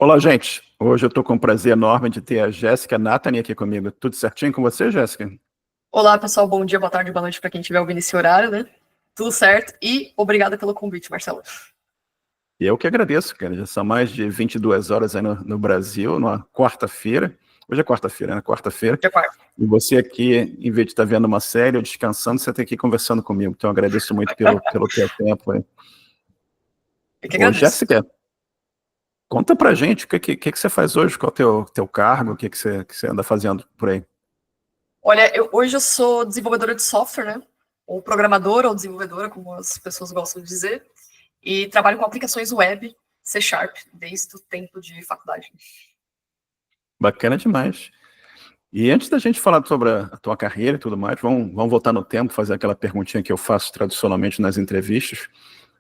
Olá, gente. Hoje eu estou com o prazer enorme de ter a Jéssica Nathany aqui comigo. Tudo certinho com você, Jéssica? Olá, pessoal. Bom dia, boa tarde, boa noite para quem estiver ouvindo esse horário, né? Tudo certo. E obrigada pelo convite, Marcelo. Eu que agradeço, cara. Já são mais de 22 horas aí no Brasil, numa quarta-feira. Hoje é quarta-feira, né? Quarta-feira. De acordo. E você aqui, em vez de estar vendo uma série ou descansando, você está aqui conversando comigo. Então, eu agradeço muito pelo teu tempo aí. Eu que Ô, agradeço. Jéssica, conta pra gente o que você faz hoje, qual é o teu cargo, o que você anda fazendo por aí. Olha, hoje eu sou desenvolvedora de software, né? Ou programadora ou desenvolvedora, como as pessoas gostam de dizer. E trabalho com aplicações web, C Sharp, desde o tempo de faculdade. Bacana demais. E antes da gente falar sobre a tua carreira e tudo mais, vamos voltar no tempo, fazer aquela perguntinha que eu faço tradicionalmente nas entrevistas.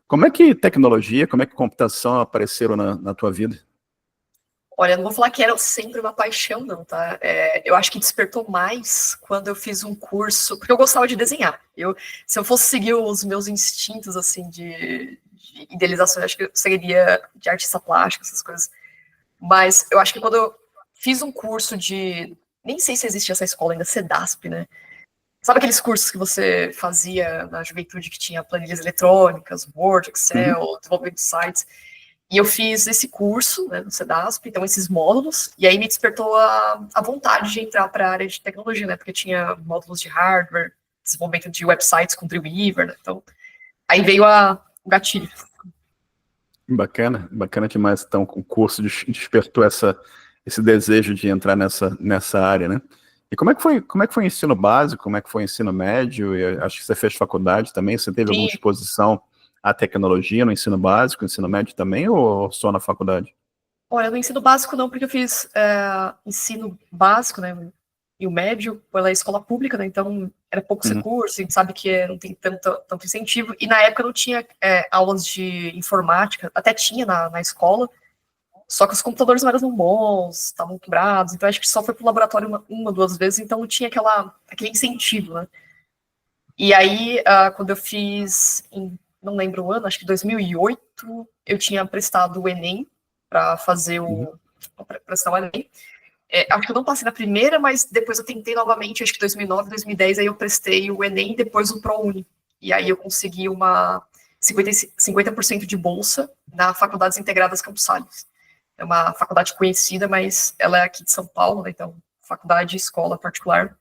Como é que tecnologia, como é que computação apareceram na tua vida? Olha, não vou falar que era sempre uma paixão, não, tá? Eu acho que despertou mais quando eu fiz um curso, porque eu gostava de desenhar. Se eu fosse seguir os meus instintos, assim, de idealização, eu acho que eu seguiria de artista plástico, essas coisas. Mas eu acho que quando eu fiz um curso de... Nem sei se existe essa escola ainda, CEDASP, né? Sabe aqueles cursos que você fazia na juventude que tinha planilhas eletrônicas, Word, Uhum. Excel, desenvolvimento de sites? E eu fiz esse curso, né, no CEDASP, então esses módulos, e aí me despertou a vontade de entrar para a área de tecnologia, né, porque tinha módulos de hardware, desenvolvimento de websites com Dreamweaver, né, então aí veio o gatilho. Bacana, bacana demais. Então, o curso despertou esse desejo de entrar nessa área, né? E como é que foi o ensino básico, como é que foi o ensino médio? E acho que você fez faculdade também, você teve alguma Sim, exposição à tecnologia no ensino básico, ensino médio também, ou só na faculdade? olha, no ensino básico não, porque eu fiz ensino básico, né, e o médio pela escola pública, né, então era poucos Uhum. recursos, a gente sabe que não tem tanto incentivo, e na época não tinha aulas de informática, até tinha na escola, só que os computadores não eram tão bons, estavam quebrados, então acho que só foi pro laboratório uma, duas vezes, então não tinha aquele incentivo, né. E aí, quando eu fiz, não lembro o ano, acho que 2008, eu tinha prestado o Enem para fazer Uhum. para prestar o Enem. Acho que eu não passei na primeira, mas depois eu tentei novamente, acho que 2009, 2010, aí eu prestei o Enem e depois o ProUni. E aí eu consegui uma 50% de bolsa na Faculdades Integradas Campos Sales. É uma faculdade conhecida, mas ela é aqui de São Paulo, né? Então, faculdade, escola particular.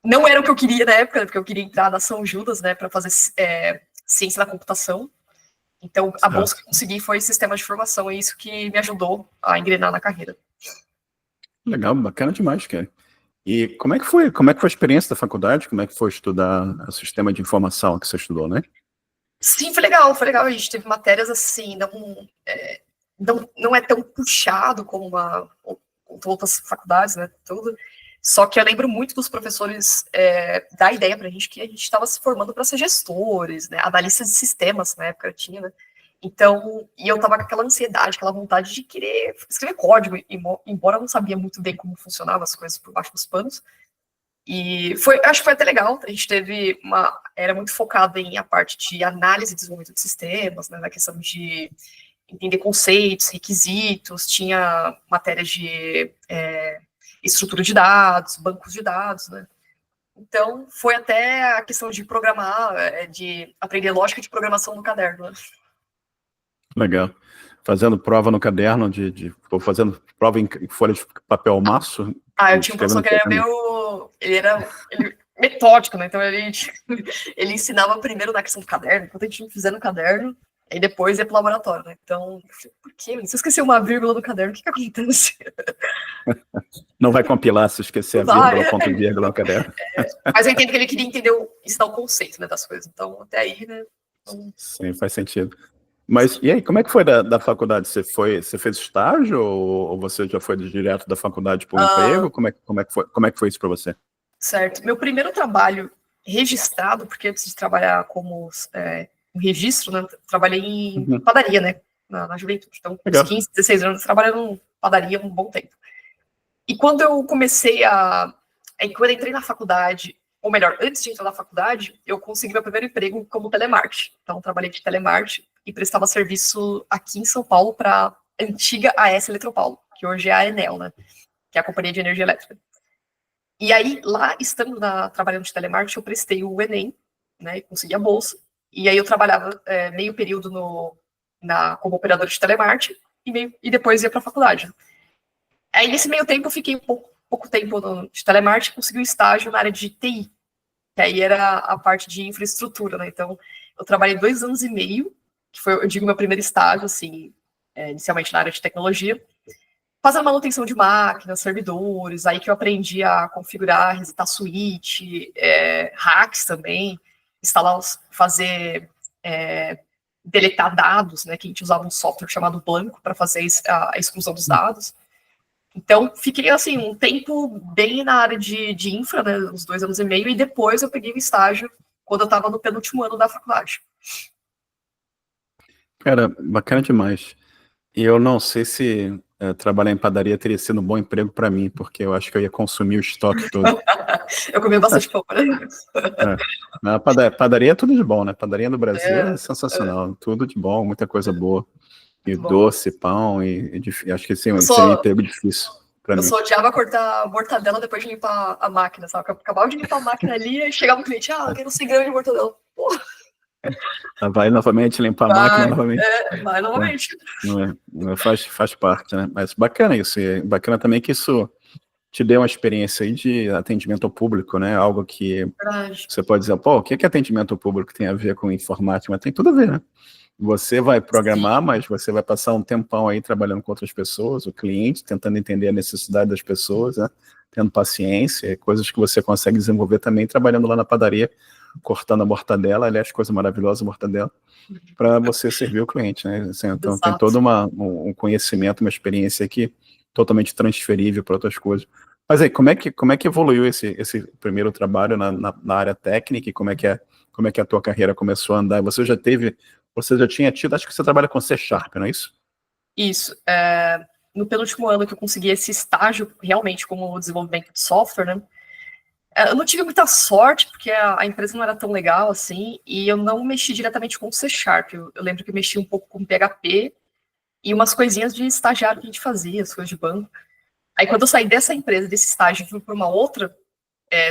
Não era o que eu queria na época, porque eu queria entrar na São Judas, né, para fazer ciência da computação. Então, a bolsa que Certo. eu consegui foi sistema de formação, e isso que me ajudou a engrenar na carreira. Legal, bacana demais, cara. E como é que foi a experiência da faculdade? Como é que foi estudar o sistema de informação que você estudou, né? Sim, foi legal, foi legal. A gente teve matérias assim, não é tão puxado como outras faculdades, né? Tudo. Só que eu lembro muito dos professores dar ideia pra gente que a gente estava se formando para ser gestores, né? Analistas de sistemas na época tinha, né? Então, e eu tava com aquela ansiedade, aquela vontade de querer escrever código, embora eu não sabia muito bem como funcionavam as coisas por baixo dos panos. E acho que foi até legal. A gente era muito focado em a parte de análise e desenvolvimento de sistemas, né, na questão de entender conceitos, requisitos, tinha matérias de estrutura de dados, bancos de dados, né. Então, foi até a questão de programar, de aprender lógica de programação no caderno, né. Legal. Fazendo prova no caderno, ou fazendo prova em folha de papel maço, Eu e tinha um professor escrevendo que ele era caderno. metódico, né? Então ele ensinava primeiro na questão do caderno, enquanto a gente não fizer no caderno, aí depois ia pro laboratório, né? Então, eu falei, por quê? Se eu esquecer uma vírgula do caderno, o que acontece? Não vai compilar se esquecer a Não vai. vírgula, ponto e vírgula no caderno. Mas eu entendo que ele queria entender ensinar o conceito, né, das coisas. Então, até aí, né? Então, Sim, faz sentido. Mas, e aí, como é que foi da faculdade? Você fez estágio ou você já foi direto da faculdade para o emprego? Como é que foi isso para você? certo. Meu primeiro trabalho registrado, porque antes de trabalhar como um registro, né? Trabalhei em Uhum. padaria, né? Na juventude. Então, uns Legal. 15, 16 anos trabalhando em padaria um bom tempo. E quando eu quando eu entrei na faculdade, ou melhor, antes de entrar na faculdade, eu consegui meu primeiro emprego como telemarketing. Então, trabalhei de telemarketing e prestava serviço aqui em São Paulo para antiga AS Eletropaulo, que hoje é a Enel, né? Que é a Companhia de Energia Elétrica. E aí, lá, estando trabalhando de telemarketing, eu prestei o Enem, né? E consegui a bolsa. E aí eu trabalhava meio período como operador de telemarketing e depois ia para a faculdade. Aí, nesse meio tempo, eu fiquei pouco tempo de telemarketing, consegui um estágio na área de TI, que aí era a parte de infraestrutura, né? Então, eu trabalhei 2 anos e meio, que foi, eu digo, meu primeiro estágio, assim, inicialmente na área de tecnologia, fazendo manutenção de máquinas, servidores, aí que eu aprendi a configurar, resetar switch, hacks também, instalar, fazer, deletar dados, né, que a gente usava um software chamado Blanco para fazer a exclusão dos dados. Então, fiquei, assim, um tempo bem na área de infra, né, uns 2 anos e meio, e depois eu peguei o estágio quando eu estava no penúltimo ano da faculdade. Cara, bacana demais. E eu não sei se trabalhar em padaria teria sido um bom emprego para mim, porque eu acho que eu ia consumir o estoque todo. Eu comi bastante pão, né? Na padaria é tudo de bom, né? Padaria no Brasil é sensacional, tudo de bom, muita coisa boa. E Muito bom. doce, pão, acho que sim, seria um sou, emprego difícil para eu mim. só odiava cortar a mortadela depois de limpar a máquina, sabe? Eu acabava de limpar a máquina ali e chegava o cliente, eu quero 100 gramas de mortadela. Porra. Vai novamente limpar a máquina novamente. Vai novamente. Faz parte, né? Mas bacana isso. E bacana também que isso te deu uma experiência aí de atendimento ao público, né? Algo que Verdade. você pode dizer, pô, o que atendimento ao público tem a ver com informática? Mas tem tudo a ver, né? Você vai programar, mas você vai passar um tempão aí trabalhando com outras pessoas, o cliente, tentando entender a necessidade das pessoas, né? Tendo paciência, coisas que você consegue desenvolver também trabalhando lá na padaria, cortando a mortadela, aliás, coisa maravilhosa a mortadela, para você servir o cliente, né? Assim, então Exato. tem todo um conhecimento, uma experiência aqui totalmente transferível para outras coisas. Mas aí, como é que evoluiu esse primeiro trabalho na área técnica e como é que a tua carreira começou a andar? Você já tinha tido, acho que você trabalha com C#, não é isso? Isso. No penúltimo ano que eu consegui esse estágio, realmente, como desenvolvimento de software, né? Eu não tive muita sorte, porque a empresa não era tão legal assim, e eu não mexi diretamente com o C#. Eu lembro que eu mexi um pouco com PHP e umas coisinhas de estagiário que a gente fazia, as coisas de banco. Aí, quando eu saí dessa empresa, desse estágio, fui para uma outra,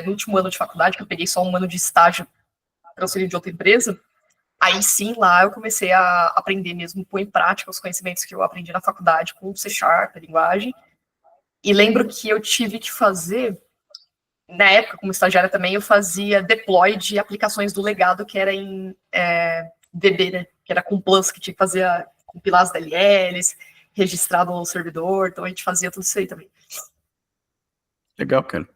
no último ano de faculdade, que eu peguei só um ano de estágio transferido de outra empresa, aí sim, lá eu comecei a aprender mesmo, pôr em prática os conhecimentos que eu aprendi na faculdade com o C#, a linguagem. E lembro que eu tive que fazer, na época, como estagiária também, eu fazia deploy de aplicações do legado que era em VB, né? Que era com Plus, que tinha que fazer compilar as DLLs, registrar no servidor, então a gente fazia tudo isso aí também. Legal, cara.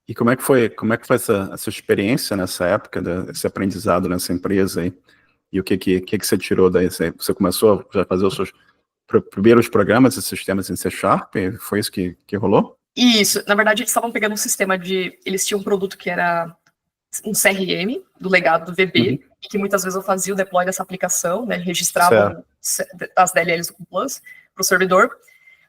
E como é que foi essa experiência nessa época, esse aprendizado nessa empresa aí? E o que você tirou daí? Você começou a fazer os seus primeiros programas e sistemas em C#? Foi isso que rolou? Isso, na verdade eles estavam pegando um sistema eles tinham um produto que era um CRM do legado do VB, e que muitas vezes eu fazia o deploy dessa aplicação, né, registrava as DLLs do Plus para o servidor,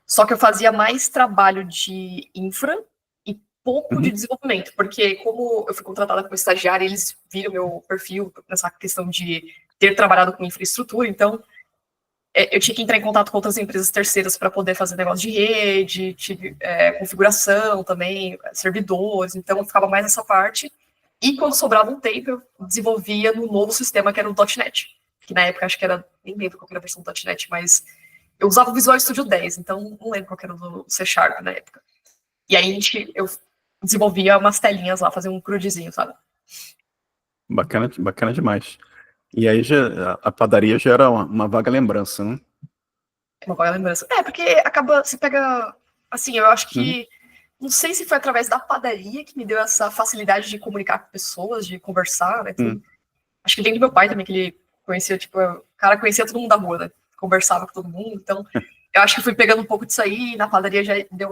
só que eu fazia mais trabalho de infra e pouco de desenvolvimento, porque como eu fui contratada como estagiária, eles viram meu perfil nessa questão de ter trabalhado com infraestrutura, então eu tinha que entrar em contato com outras empresas terceiras para poder fazer negócio de rede, configuração também, servidores, então eu ficava mais nessa parte. E quando sobrava um tempo, eu desenvolvia no novo sistema que era o .NET, que na época acho que era, nem lembro qual era a versão do .NET, mas eu usava o Visual Studio 10, então não lembro qual era o C# na época. E aí eu desenvolvia umas telinhas lá, fazia um crudezinho, sabe? Bacana demais. E aí a padaria já era uma vaga lembrança, né? Uma vaga lembrança. Porque você pega, assim, eu acho que, não sei se foi através da padaria que me deu essa facilidade de comunicar com pessoas, de conversar, né, tudo. Acho que vem do meu pai também, que ele conhecia, o cara conhecia todo mundo da rua, né, conversava com todo mundo, então eu acho que fui pegando um pouco disso aí, e na padaria já deu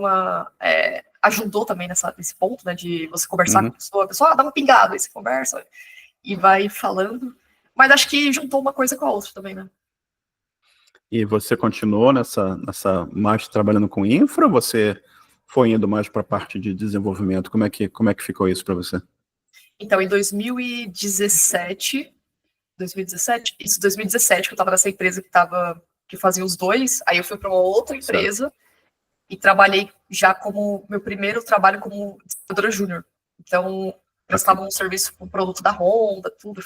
ajudou também nesse ponto, né, de você conversar com a pessoa, dá uma pingada, aí você conversa e vai falando, mas acho que juntou uma coisa com a outra também, né. E você continuou nessa mais trabalhando com infra, ou você foi indo mais para a parte de desenvolvimento? Como é que ficou isso para você? Então, em 2017, que eu estava nessa empresa que estava que fazia os dois. Aí eu fui para uma outra empresa e trabalhei já como meu primeiro trabalho como desenvolvedora júnior. Então, prestava um serviço com o produto da Honda, tudo,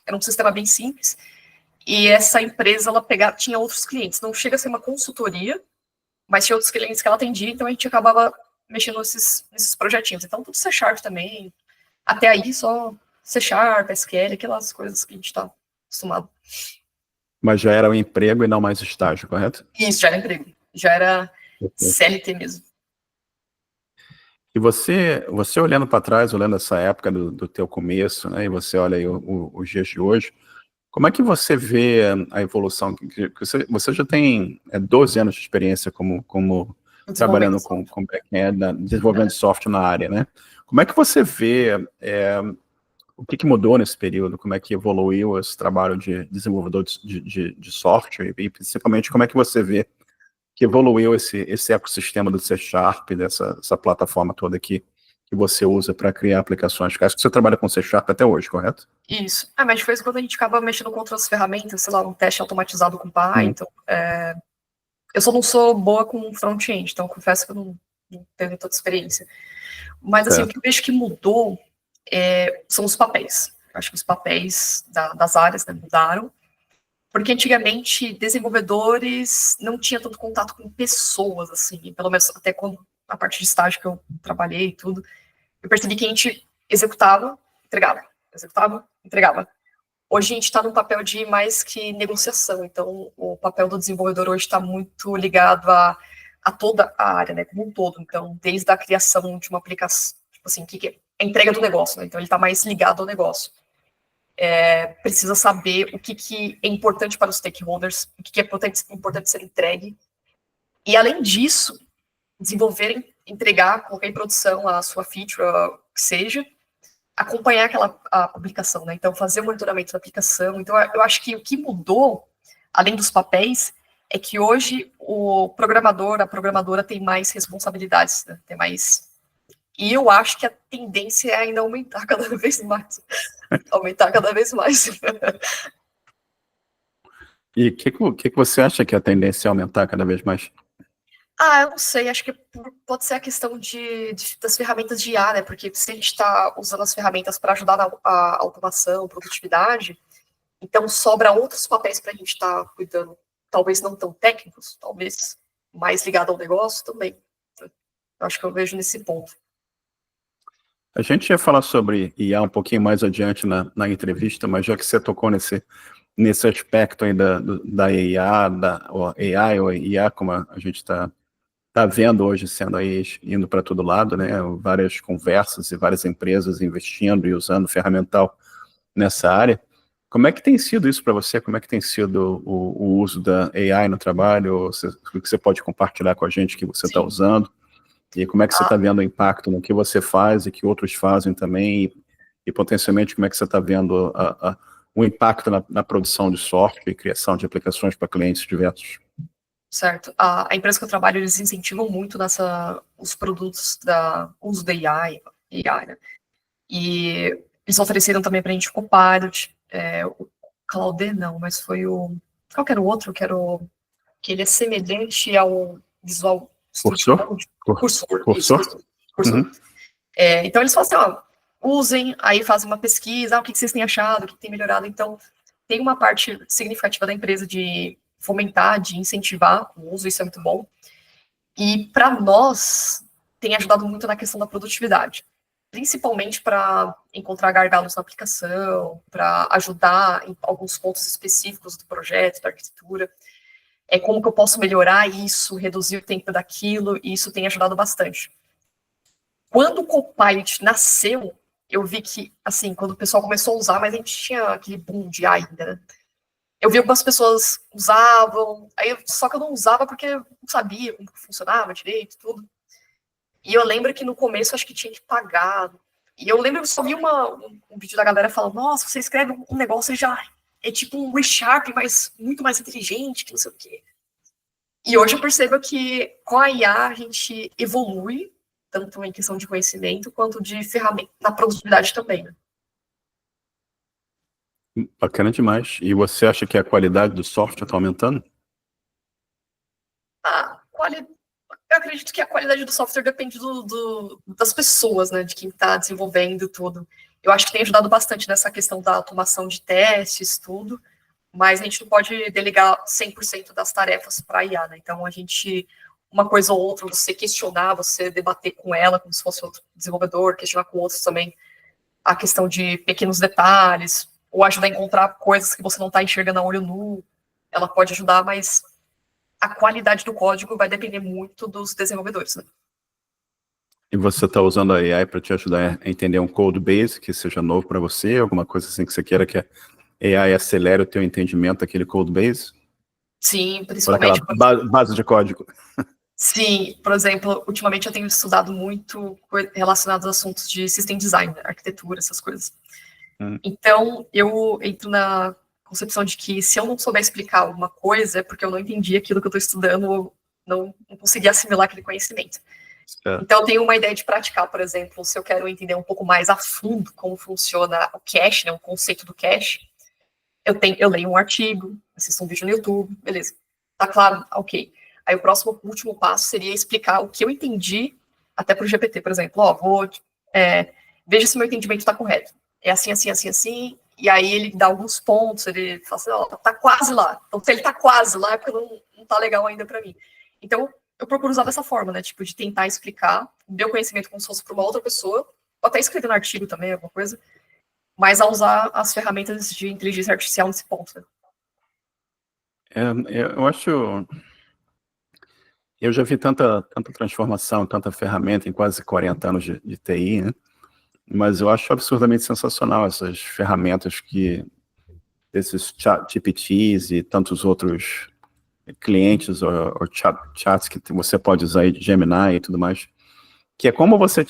era um sistema bem simples. E essa empresa, tinha outros clientes. Não chega a ser uma consultoria, mas tinha outros clientes que ela atendia, então a gente acabava mexendo nesses projetinhos. Então, tudo C# também. Até aí, só C#, SQL, aquelas coisas que a gente está acostumado. Mas já era um emprego e não mais estágio, correto? Isso, já era emprego. Já era CLT mesmo. E você olhando para trás, olhando essa época do teu começo, né, e você olha aí os dias de hoje, como é que você vê a evolução? Você já tem 12 anos de experiência como trabalhando com back-end, desenvolvimento de software na área, né? Como é que você vê o que mudou nesse período? Como é que evoluiu esse trabalho de desenvolvedor de software? E principalmente, como é que você vê que evoluiu esse ecossistema do C#, dessa plataforma toda aqui que você usa para criar aplicações? Acho que você trabalha com C# até hoje, correto? Isso. Mas de vez em quando a gente acaba mexendo com outras ferramentas, sei lá, um teste automatizado com Python. Eu só não sou boa com front-end, então confesso que eu não tenho tanta experiência. Mas assim, o que eu vejo que mudou são os papéis. Eu acho que os papéis das áreas, né, mudaram. Porque antigamente desenvolvedores não tinham tanto contato com pessoas, assim, pelo menos até quando a parte de estágio que eu trabalhei e tudo, eu percebi que a gente executava, entregava. Hoje a gente está num papel de mais que negociação, então o papel do desenvolvedor hoje está muito ligado a toda a área, né, como um todo. Então, desde a criação de uma aplicação, tipo assim, que é a entrega do negócio, né, então ele está mais ligado ao negócio. Precisa saber o que é importante para os stakeholders, o que é importante ser entregue. E, além disso, desenvolver, entregar, colocar em produção a sua feature, que seja, acompanhar a publicação, né? Então, fazer o monitoramento da aplicação. Então, eu acho que o que mudou, além dos papéis, é que hoje o programador, a programadora tem mais responsabilidades, né? Tem mais... E eu acho que a tendência é ainda aumentar cada vez mais. E o que você acha que a tendência é aumentar cada vez mais? Eu não sei, acho que pode ser a questão das ferramentas de IA, né? Porque se a gente está usando as ferramentas para ajudar na automação, produtividade, então sobra outros papéis para a gente estar cuidando, talvez não tão técnicos, talvez mais ligado ao negócio também. Eu acho que eu vejo nesse ponto. A gente ia falar sobre IA um pouquinho mais adiante na entrevista, mas já que você tocou nesse aspecto aí da IA, AI ou IA, como a gente está vendo hoje sendo aí, indo para todo lado, né? Várias conversas e várias empresas investindo e usando ferramental nessa área. Como é que tem sido isso para você? Como é que tem sido o uso da AI no trabalho? O que você pode compartilhar com a gente que você está usando? E como é que você está vendo o impacto no que você faz e que outros fazem também? E potencialmente, como é que você está vendo o impacto na produção de software e criação de aplicações para clientes diversos? Certo. A empresa que eu trabalho, eles incentivam muito os produtos o uso da AI, né? E eles ofereceram também para a gente o Copilot, o Claude não, mas foi qual que era o outro? Que ele é semelhante ao Visual Studio Code. Cursor. Uhum. Então eles falam assim, usem, aí fazem uma pesquisa, o que vocês têm achado, o que tem melhorado. Então, tem uma parte significativa da empresa de fomentar, de incentivar o uso, isso é muito bom. E para nós, tem ajudado muito na questão da produtividade, principalmente para encontrar gargalos na aplicação, para ajudar em alguns pontos específicos do projeto, da arquitetura. Como que eu posso melhorar isso, reduzir o tempo daquilo, e isso tem ajudado bastante. Quando o Copilot nasceu, eu vi que, assim, quando o pessoal começou a usar, mas a gente tinha aquele boom de AI ainda, né? Eu vi algumas pessoas usavam, só que eu não usava porque eu não sabia como funcionava direito, tudo. E eu lembro que no começo acho que tinha que pagar. E eu lembro que eu só vi um vídeo da galera falando, nossa, você escreve um negócio e já é tipo um ReSharp, mas muito mais inteligente, que não sei o quê. E hoje eu percebo que com a IA a gente evolui, tanto em questão de conhecimento, quanto de ferramenta, na produtividade também, né? Bacana demais. E você acha que a qualidade do software está aumentando? eu acredito que a qualidade do software depende das pessoas, né, de quem está desenvolvendo tudo. Eu acho que tem ajudado bastante nessa questão da automação de testes, tudo, mas a gente não pode delegar 100% das tarefas para a IA, né? Então, uma coisa ou outra, você questionar, você debater com ela, como se fosse outro desenvolvedor, questionar com outros também a questão de pequenos detalhes, ou ajudar a encontrar coisas que você não está enxergando a olho nu, ela pode ajudar, mas a qualidade do código vai depender muito dos desenvolvedores, né? E você está usando a AI para te ajudar a entender um code base que seja novo para você, alguma coisa assim que você queira que a AI acelere o teu entendimento daquele code base? Sim, Por aquela principalmente... base de código. Sim, por exemplo, ultimamente eu tenho estudado muito relacionados a assuntos de system design, arquitetura, essas coisas. Então, eu entro na concepção de que se eu não souber explicar alguma coisa, é porque eu não entendi aquilo que eu estou estudando, ou não consegui assimilar aquele conhecimento. Então, eu tenho uma ideia de praticar, por exemplo, se eu quero entender um pouco mais a fundo como funciona o cache, né, o conceito do cache, eu leio um artigo, assisto um vídeo no YouTube, beleza. Tá claro? Ok. Aí o último passo seria explicar o que eu entendi até para o GPT, por exemplo. Veja se o meu entendimento está correto. É assim, assim, assim, assim, e aí ele dá alguns pontos, ele fala assim, tá quase lá. Então, se ele tá quase lá, é porque não tá legal ainda para mim. Então, eu procuro usar dessa forma, né? Tipo, de tentar explicar o meu conhecimento como se fosse para uma outra pessoa, ou até escrever no artigo também, alguma coisa, mas a usar as ferramentas de inteligência artificial nesse ponto, né? Eu acho... Eu já vi tanta transformação, tanta ferramenta em quase 40 anos de TI, né? Mas eu acho absurdamente sensacional essas ferramentas esses GPTs e tantos outros clientes ou chats que você pode usar aí de Gemini e tudo mais, que é como você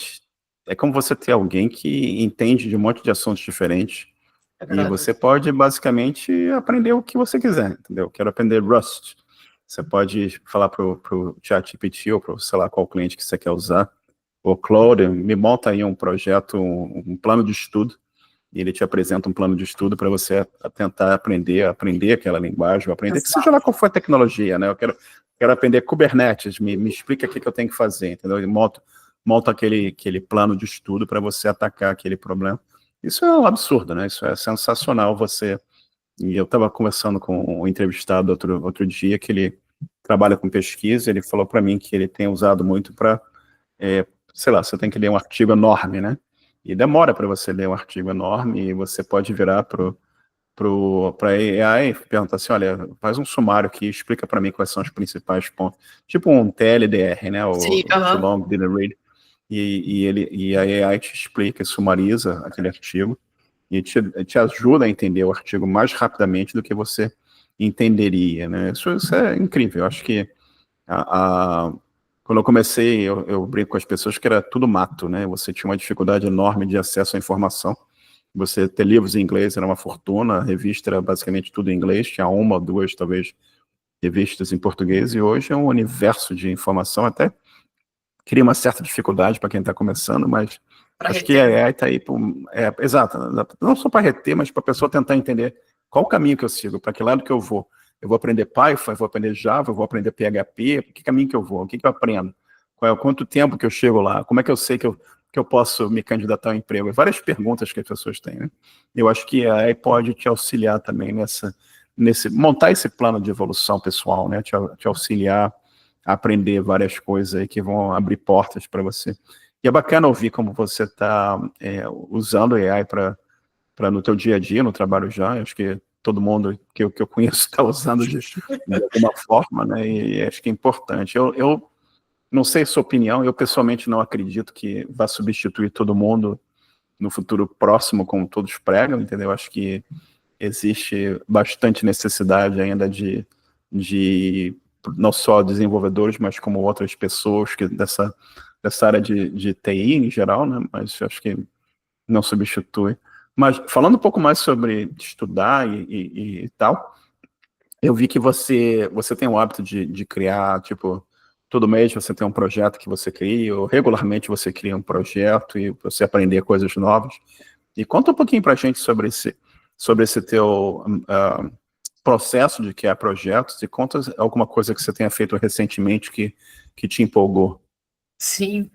ter alguém que entende de um monte de assuntos diferentes e você pode basicamente aprender o que você quiser, entendeu? Quero aprender Rust. Você pode falar pro ChatGPT ou pro, sei lá, qual cliente que você quer usar, ou Claude, me monta aí um projeto, um plano de estudo, e ele te apresenta um plano de estudo para você tentar aprender aquela linguagem, ou aprender, que seja lá qual for a tecnologia, né? Eu quero aprender Kubernetes, me explica o que eu tenho que fazer, entendeu? E monta aquele plano de estudo para você atacar aquele problema. Isso é um absurdo, né? Isso é sensacional, E eu estava conversando com um entrevistado outro dia, que ele trabalha com pesquisa, ele falou para mim que ele tem usado muito para, sei lá, você tem que ler um artigo enorme, né? E demora para você ler um artigo enorme, e você pode virar para AI e perguntar assim, olha, faz um sumário aqui, explica para mim quais são os principais pontos. Tipo um TLDR, né? Sim, Too Long Didn't Read. E a AI te explica, sumariza aquele artigo, e te ajuda a entender o artigo mais rapidamente do que você entenderia, né? Isso é incrível. Eu acho que quando eu comecei, eu brinco com as pessoas que era tudo mato, né? Você tinha uma dificuldade enorme de acesso à informação. Você ter livros em inglês era uma fortuna, a revista era basicamente tudo em inglês, tinha uma ou duas, talvez, revistas em português, e hoje é um universo de informação, até cria uma certa dificuldade para quem está começando, mas acho que a AI está aí, exato, não só para reter, mas para a pessoa tentar entender qual o caminho que eu sigo, para que lado que eu vou. Eu vou aprender Python, eu vou aprender Java, eu vou aprender PHP, que caminho que eu vou, o que eu aprendo, quanto tempo que eu chego lá, como é que eu sei que eu posso me candidatar ao emprego? Várias perguntas que as pessoas têm, né? Eu acho que a AI pode te auxiliar também montar esse plano de evolução pessoal, né? Te auxiliar a aprender várias coisas aí que vão abrir portas para você. E é bacana ouvir como você está usando a AI para no teu dia a dia, no trabalho já. Eu acho que todo mundo que eu conheço está usando de alguma forma, né? E acho que é importante. Eu não sei a sua opinião, eu pessoalmente não acredito que vá substituir todo mundo no futuro próximo, como todos pregam, entendeu? Acho que existe bastante necessidade ainda de não só desenvolvedores, mas como outras pessoas dessa área de TI em geral, né? Mas acho que não substitui. Mas falando um pouco mais sobre estudar e tal, eu vi que você tem o hábito de criar, tipo, todo mês você tem um projeto que você cria, ou regularmente você cria um projeto e você aprender coisas novas. E conta um pouquinho pra gente sobre esse teu processo de criar projetos e conta alguma coisa que você tenha feito recentemente que te empolgou. Sim.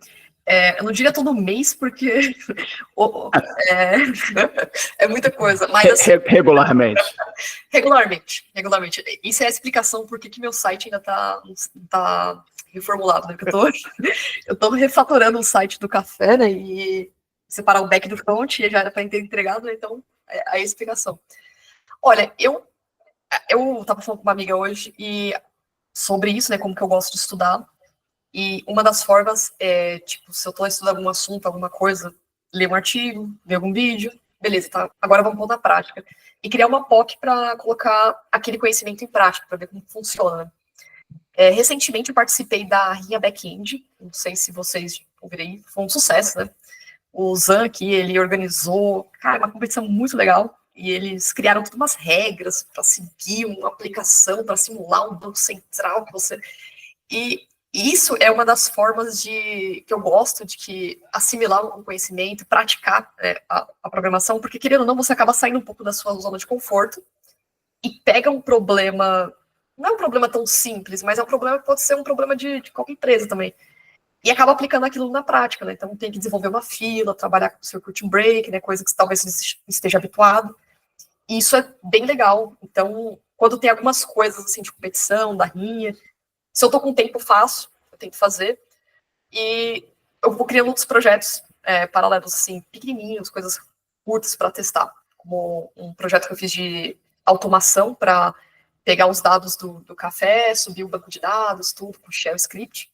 Eu não diria todo mês, porque é, é muita coisa, mas assim, Regularmente. Regularmente. Isso é a explicação por que meu site ainda tá reformulado, né? Eu tô refatorando o site do café, né? E separar o back do front, e já era para ter entregado, né? Então, é a explicação. Olha, eu tava falando com uma amiga hoje e sobre isso, né? Como que eu gosto de estudar. E uma das formas é, tipo, se eu tô estudando algum assunto, alguma coisa, ler um artigo, ver algum vídeo, beleza, tá? Agora vamos pôr na prática. E criar uma POC para colocar aquele conhecimento em prática, para ver como funciona. Recentemente eu participei da RIA Backend, não sei se vocês ouviram aí, foi um sucesso, né? O Zan aqui, ele organizou, cara, uma competição muito legal, e eles criaram todas umas regras para seguir uma aplicação, para simular um banco central que você... E isso é uma das formas que eu gosto de assimilar um conhecimento, praticar a programação, porque querendo ou não, você acaba saindo um pouco da sua zona de conforto e pega um problema, não é um problema tão simples, mas é um problema que pode ser um problema de qualquer empresa também, e acaba aplicando aquilo na prática, né? Então tem que desenvolver uma fila, trabalhar com circuit break, né? Coisa que talvez você esteja habituado, e isso é bem legal. Então, quando tem algumas coisas assim de competição, da rinha, se eu tô com tempo, faço, eu tento fazer. E eu vou criando outros projetos paralelos, assim, pequenininhos, coisas curtas para testar. Como um projeto que eu fiz de automação para pegar os dados do café, subir o banco de dados, tudo com Shell Script.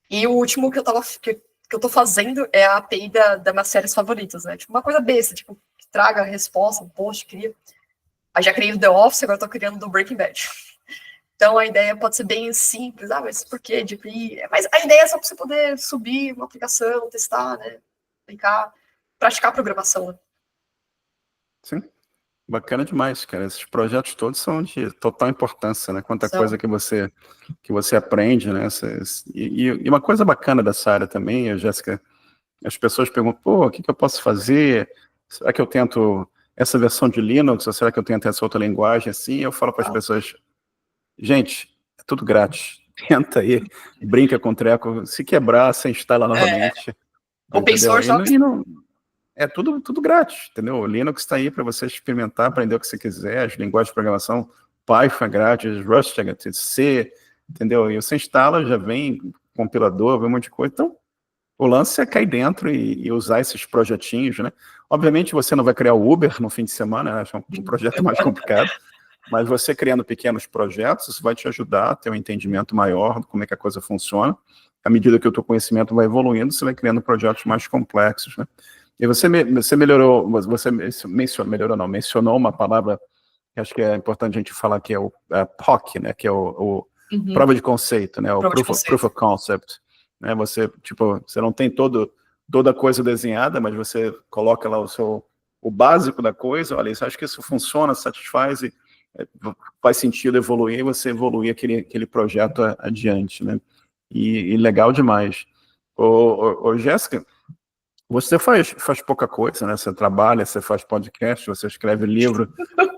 E o último que eu tô fazendo é a API das minhas séries favoritas, né? Tipo, uma coisa besta, tipo, que traga a resposta, um post, cria. Aí já criei o The Office, agora tô criando do Breaking Bad. Então, a ideia pode ser bem simples, mas por quê? Mas a ideia é só para você poder subir uma aplicação, testar, né? Brincar, praticar a programação. Né? Sim, bacana demais, cara. Esses projetos todos são de total importância, né? Quanta coisa que você aprende, né? E uma coisa bacana dessa área também, Jéssica, as pessoas perguntam, pô, o que eu posso fazer? Será que eu tento essa versão de Linux, ou será que eu tento essa outra linguagem assim? Eu falo para as pessoas, gente, é tudo grátis. Tenta aí, brinca com o treco. Se quebrar, você instala novamente. Open source. É tudo grátis, entendeu? O Linux está aí para você experimentar, aprender o que você quiser. As linguagens de programação, Python é grátis, Rust é grátis, C, entendeu? E você instala, já vem compilador, vem um monte de coisa. Então, o lance é cair dentro e usar esses projetinhos, né? Obviamente, você não vai criar o Uber no fim de semana, né? É um projeto mais complicado. Mas você criando pequenos projetos, isso vai te ajudar a ter um entendimento maior de como é que a coisa funciona. À medida que o teu conhecimento vai evoluindo, você vai criando projetos mais complexos, né? E você mencionou uma palavra que acho que é importante a gente falar, que é o POC, né? Que é o prova de conceito, né? O proof of concept. Né? Você não tem toda a coisa desenhada, mas você coloca lá o básico da coisa, olha, acho que isso funciona, satisfaz e faz sentido evoluir, e você evoluir aquele projeto adiante, né? E legal demais. Ô, Jéssica, você faz pouca coisa, né? Você trabalha, você faz podcast, você escreve livro,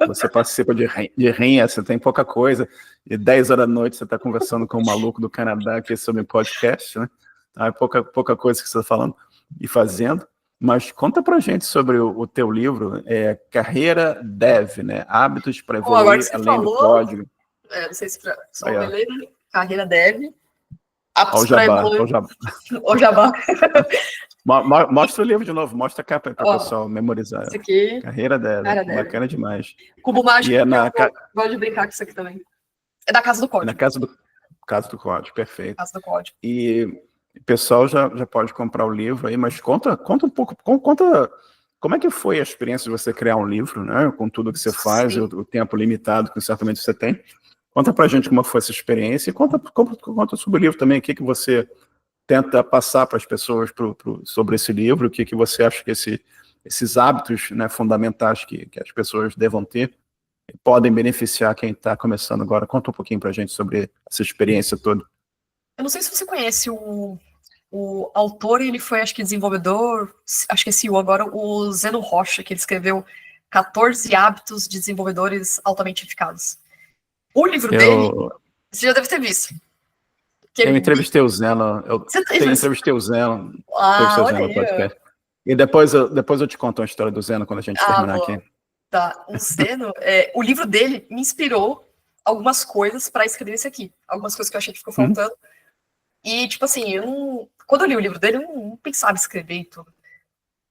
você participa de rinha, você tem pouca coisa, e 10 horas da noite você está conversando com um maluco do Canadá aqui sobre podcast, né? É pouca coisa que você está falando e fazendo. Mas conta pra gente sobre o teu livro, Carreira Dev, né? Hábitos para evoluir além do código. Não sei se só ler, né? Carreira Dev. Hábitos para evoluir. O Jabá. Mostra o livro de novo, mostra a capa para o pessoal memorizar. Esse aqui. Carreira Dev, bacana demais. Cubo Mágico, gosto de brincar com isso aqui também. É da Casa do Código. É na Casa do Código, perfeito. Casa do Código. E o pessoal já pode comprar o livro aí, mas conta um pouco, como é que foi a experiência de você criar um livro, né? Com tudo que você faz, o tempo limitado que certamente você tem. Conta pra gente como foi essa experiência e conta sobre o livro também, o que você tenta passar para as pessoas sobre esse livro, o que você acha que esses hábitos, né, fundamentais que as pessoas devam ter podem beneficiar quem está começando agora. Conta um pouquinho para a gente sobre essa experiência toda. Eu não sei se você conhece o autor, ele foi, acho que, desenvolvedor, acho que é CEO agora, o Zeno Rocha, que ele escreveu 14 hábitos de desenvolvedores altamente eficazes. O livro dele, você já deve ter visto. Eu entrevistei o Zeno. Entrevistei o Zeno. Entrevistei o Zeno no podcast. E depois eu te conto uma história do Zeno quando a gente terminar aqui. Tá. O Zeno, o livro dele me inspirou algumas coisas para escrever esse aqui. Algumas coisas que eu achei que ficou faltando. E, tipo assim, quando eu li o livro dele, eu não pensava em escrever e tudo.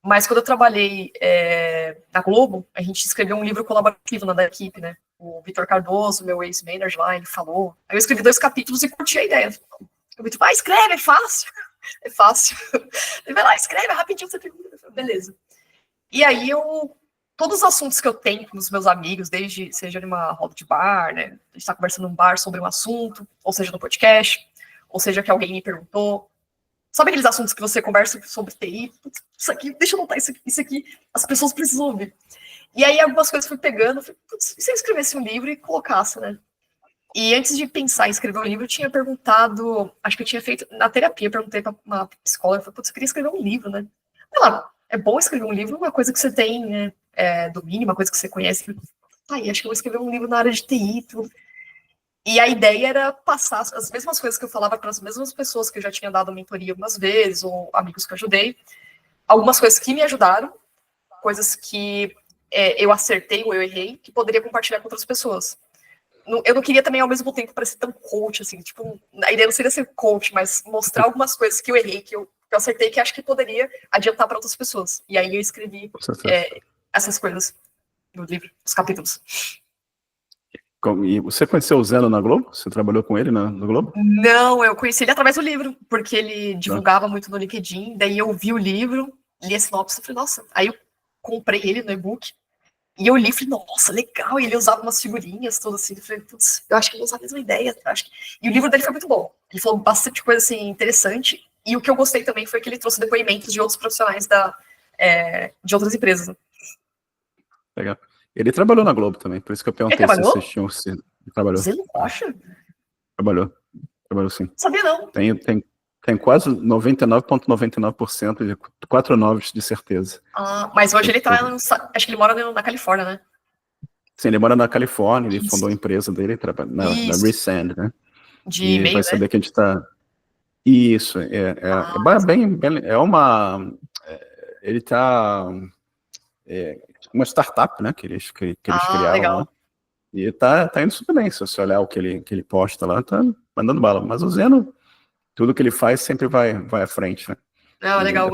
Mas quando eu trabalhei na Globo, a gente escreveu um livro colaborativo da equipe, né? O Vitor Cardoso, meu ex-manager lá, ele falou. Aí eu escrevi 2 capítulos e curti a ideia. O Vitor, vai, escreve, é fácil. É fácil. Ele vai lá, escreve, rapidinho, você pergunta. Beleza. E aí todos os assuntos que eu tenho com os meus amigos, seja numa roda de bar, né? A gente tá conversando num bar sobre um assunto, ou seja, no podcast, ou seja, que alguém me perguntou. Sabe aqueles assuntos que você conversa sobre TI? Isso aqui, deixa eu anotar isso aqui, as pessoas precisam ouvir. E aí algumas coisas fui pegando, falei, putz, e se eu escrevesse um livro e colocasse, né? E antes de pensar em escrever um livro, eu tinha perguntado, acho que eu tinha feito na terapia, perguntei para uma psicóloga, falei, putz, eu queria escrever um livro, né? Ela, é bom escrever um livro, uma coisa que você tem, né, domínio, uma coisa que você conhece. Tá aí, acho que eu vou escrever um livro na área de TI e tudo. E a ideia era passar as mesmas coisas que eu falava para as mesmas pessoas que eu já tinha dado mentoria algumas vezes, ou amigos que eu ajudei. Algumas coisas que me ajudaram, coisas que eu acertei ou eu errei, que poderia compartilhar com outras pessoas. Eu não queria também, ao mesmo tempo, parecer tão coach, assim, tipo, a ideia não seria ser coach, mas mostrar algumas coisas que eu errei, que eu acertei, que acho que poderia adiantar para outras pessoas. E aí eu escrevi essas coisas no livro, os capítulos. E você conheceu o Zeno na Globo? Você trabalhou com ele no Globo? Não, eu conheci ele através do livro, porque ele divulgava muito no LinkedIn, daí eu vi o livro, li a sinopse e falei, nossa, aí eu comprei ele no e-book, e eu li e falei, nossa, legal, e ele usava umas figurinhas, tudo assim, eu falei, putz, eu acho que eu vou usar a mesma ideia, e o livro dele foi muito bom, ele falou bastante coisa, assim, interessante, e o que eu gostei também foi que ele trouxe depoimentos de outros profissionais de outras empresas. Né? Legal. Ele trabalhou na Globo também, por isso que eu perguntei se vocês tinham sido. Ele trabalhou. Você não acha? Trabalhou sim. Não sabia, não. Tem quase 99,99% de 4 noves de certeza. Mas hoje ele tá, acho que ele mora na Califórnia, né? Sim, ele mora na Califórnia, ele fundou a empresa dele, na Resend, né? De e e-mail, vai saber que a gente tá... Isso, ele tá... uma startup, né, que eles criaram legal. lá. E tá indo super bem, se você olhar o que ele posta lá, tá mandando bala. Mas o Zeno, tudo que ele faz sempre vai à frente, né? Não, legal,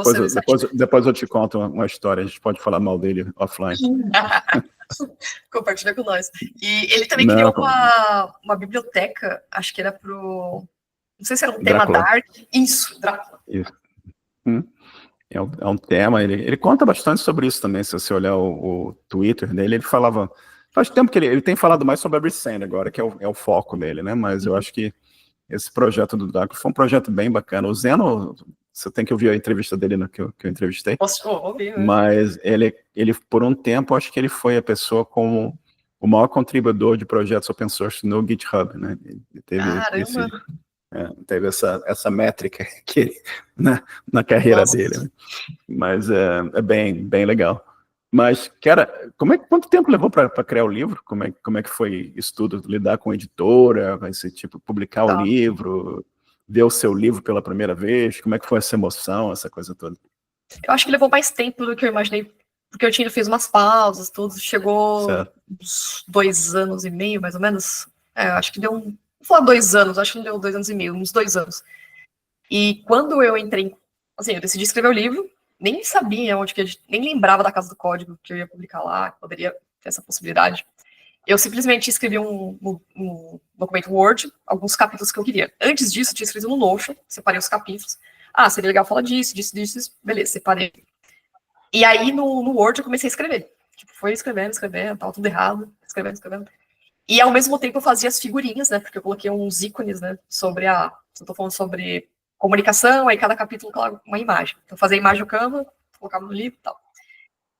depois eu te conto uma história, a gente pode falar mal dele offline. Compartilha com nós. E ele também criou uma biblioteca, acho que era pro... Não sei se era um tema Dark. Isso, Drácula. Isso. É um tema, ele conta bastante sobre isso também, se você olhar o Twitter dele, ele falava... Faz tempo que ele tem falado mais sobre a Resend agora, que é o foco dele, né? Mas eu acho que esse projeto do Drácula foi um projeto bem bacana. O Zeno, você tem que ouvir a entrevista dele que eu entrevistei. Posso ouvir, né? Mas ele, por um tempo, acho que ele foi a pessoa como o maior contribuidor de projetos open source no GitHub, né? Ele teve essa métrica que na carreira dele, né? Mas é bem legal. Mas, cara, quanto tempo levou para criar o livro? Como é que foi isso tudo? Lidar com editora, publicar o livro, ver o seu livro pela primeira vez? Como é que foi essa emoção, essa coisa toda? Eu acho que levou mais tempo do que eu imaginei, porque eu fiz umas pausas, tudo. Chegou uns 2 anos e meio, mais ou menos. Acho que deu vou falar 2 anos, acho que não deu 2 anos e meio, uns 2 anos. E quando eu entrei, assim, eu decidi escrever o livro, nem sabia nem lembrava da Casa do Código que eu ia publicar lá, que poderia ter essa possibilidade. Eu simplesmente escrevi um documento Word, alguns capítulos que eu queria. Antes disso, eu tinha escrito no Notion, separei os capítulos. Seria legal falar disso, beleza, separei. E aí, no Word, eu comecei a escrever. Foi escrevendo, tava tudo errado, escrevendo. E, ao mesmo tempo, eu fazia as figurinhas, né, porque eu coloquei uns ícones, né, eu tô falando sobre comunicação, aí cada capítulo coloca uma imagem. Então, fazia a imagem no Canva, colocava no livro e tal.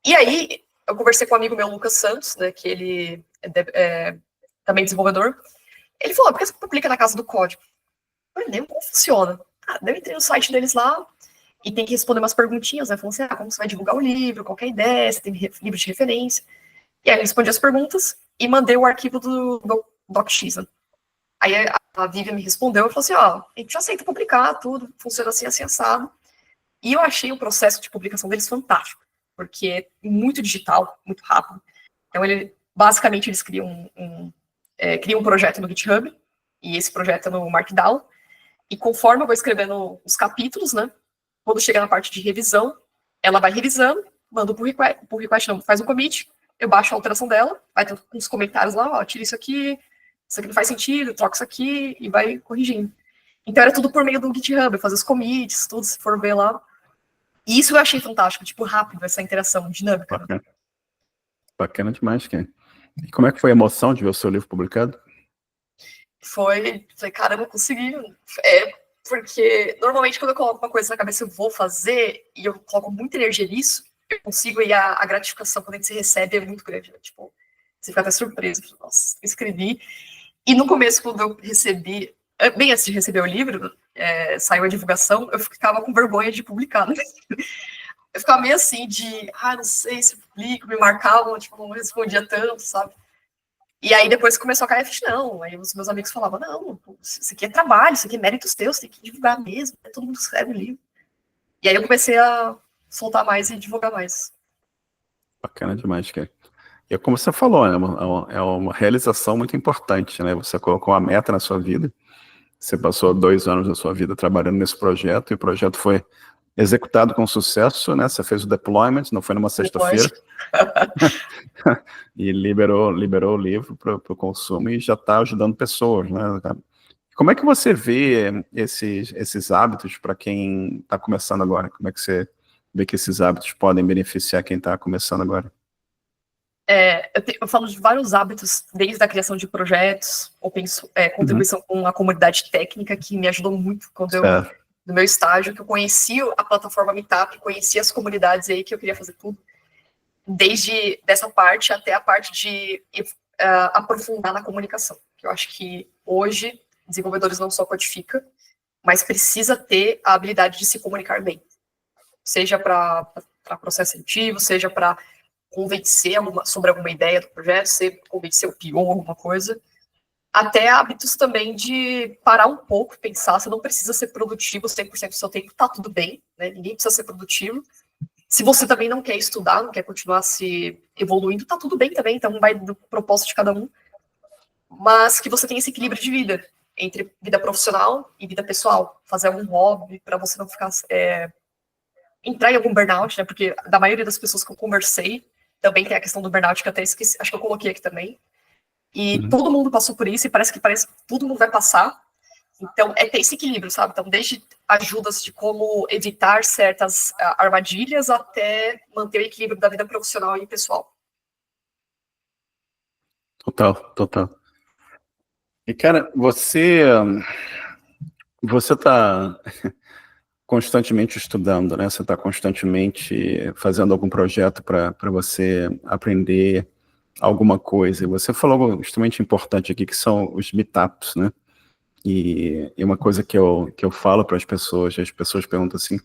E aí, eu conversei com um amigo meu, Lucas Santos, né, que ele é também desenvolvedor. Ele falou, por que você publica na Casa do Código? Eu falei, como funciona? Daí eu entrei no site deles lá e tem que responder umas perguntinhas, né, falando assim, como você vai divulgar o livro, qual que é a ideia, você tem livro de referência. E aí eu respondi as perguntas e mandei o arquivo do DocX. Né? Aí a Vivian me respondeu e falou assim, ó, a gente aceita publicar tudo, funciona assim, assim, assado. E eu achei o processo de publicação deles fantástico, porque é muito digital, muito rápido. Então, basicamente, eles criam um projeto no GitHub, e esse projeto é no Markdown, e conforme eu vou escrevendo os capítulos, né, quando chega na parte de revisão, ela vai revisando, manda por request não, faz um commit, eu baixo a alteração dela, vai ter uns comentários lá, ó, tira isso aqui não faz sentido, troca isso aqui, e vai corrigindo. Então, era tudo por meio do GitHub, fazer os commits, tudo, se for ver lá. E isso eu achei fantástico, tipo, rápido, essa interação dinâmica. Bacana, né? Bacana demais, Ken. E como é que foi a emoção de ver o seu livro publicado? Falei, caramba, consegui. Porque normalmente quando eu coloco uma coisa na cabeça, eu vou fazer, e eu coloco muita energia nisso, eu consigo, e a gratificação quando a gente se recebe é muito grande. Né? Tipo, você fica até surpreso. Nossa, eu escrevi. E no começo, quando eu recebi, bem antes de receber o livro, saiu a divulgação, eu ficava com vergonha de publicar. Né? Eu ficava meio assim de, não sei se eu publico, me marcavam, tipo, não respondia tanto, sabe? E aí depois começou a cair a ficha, não. Aí os meus amigos falavam, não, isso aqui é trabalho, isso aqui é méritos teus, tem que divulgar mesmo, todo mundo escreve o livro. E aí eu comecei a soltar mais e divulgar mais. Bacana demais, cara. E como você falou, né, é uma realização muito importante, né? Você colocou uma meta na sua vida, você passou 2 anos da sua vida trabalhando nesse projeto, e o projeto foi executado com sucesso, né? Você fez o deployment, não foi numa sexta-feira, e liberou o livro para o consumo e já está ajudando pessoas, né? Como é que você vê esses hábitos para quem está começando agora? Como é que você vê que esses hábitos podem beneficiar quem está começando agora? Eu falo de vários hábitos, desde a criação de projetos, contribuição com a comunidade técnica, que me ajudou muito quando no meu estágio, que eu conheci a plataforma Meetup, conheci as comunidades aí que eu queria fazer tudo, desde dessa parte até a parte de aprofundar na comunicação, que eu acho que hoje desenvolvedores não só codificam, mas precisa ter a habilidade de se comunicar bem, seja para processo seletivo, seja para convencer sobre alguma ideia do projeto, convencer o PO, alguma coisa, até hábitos também de parar um pouco, pensar, você não precisa ser produtivo 100% do seu tempo, tá tudo bem, né? Ninguém precisa ser produtivo. Se você também não quer estudar, não quer continuar se evoluindo, tá tudo bem também, então vai do propósito de cada um, mas que você tenha esse equilíbrio de vida, entre vida profissional e vida pessoal, fazer algum hobby, para você não ficar, entrar em algum burnout, né, porque da maioria das pessoas que eu conversei, também tem a questão do burnout, que eu até esqueci, acho que eu coloquei aqui também, e todo mundo passou por isso, e parece que todo mundo vai passar. Então, ter esse equilíbrio, sabe? Então, desde ajudas de como evitar certas armadilhas até manter o equilíbrio da vida profissional e pessoal. Total. E, cara, você está constantemente estudando, né? Você está constantemente fazendo algum projeto para você aprender alguma coisa. E você falou algo extremamente importante aqui, que são os meetups, né? E uma coisa que eu falo para as pessoas perguntam assim,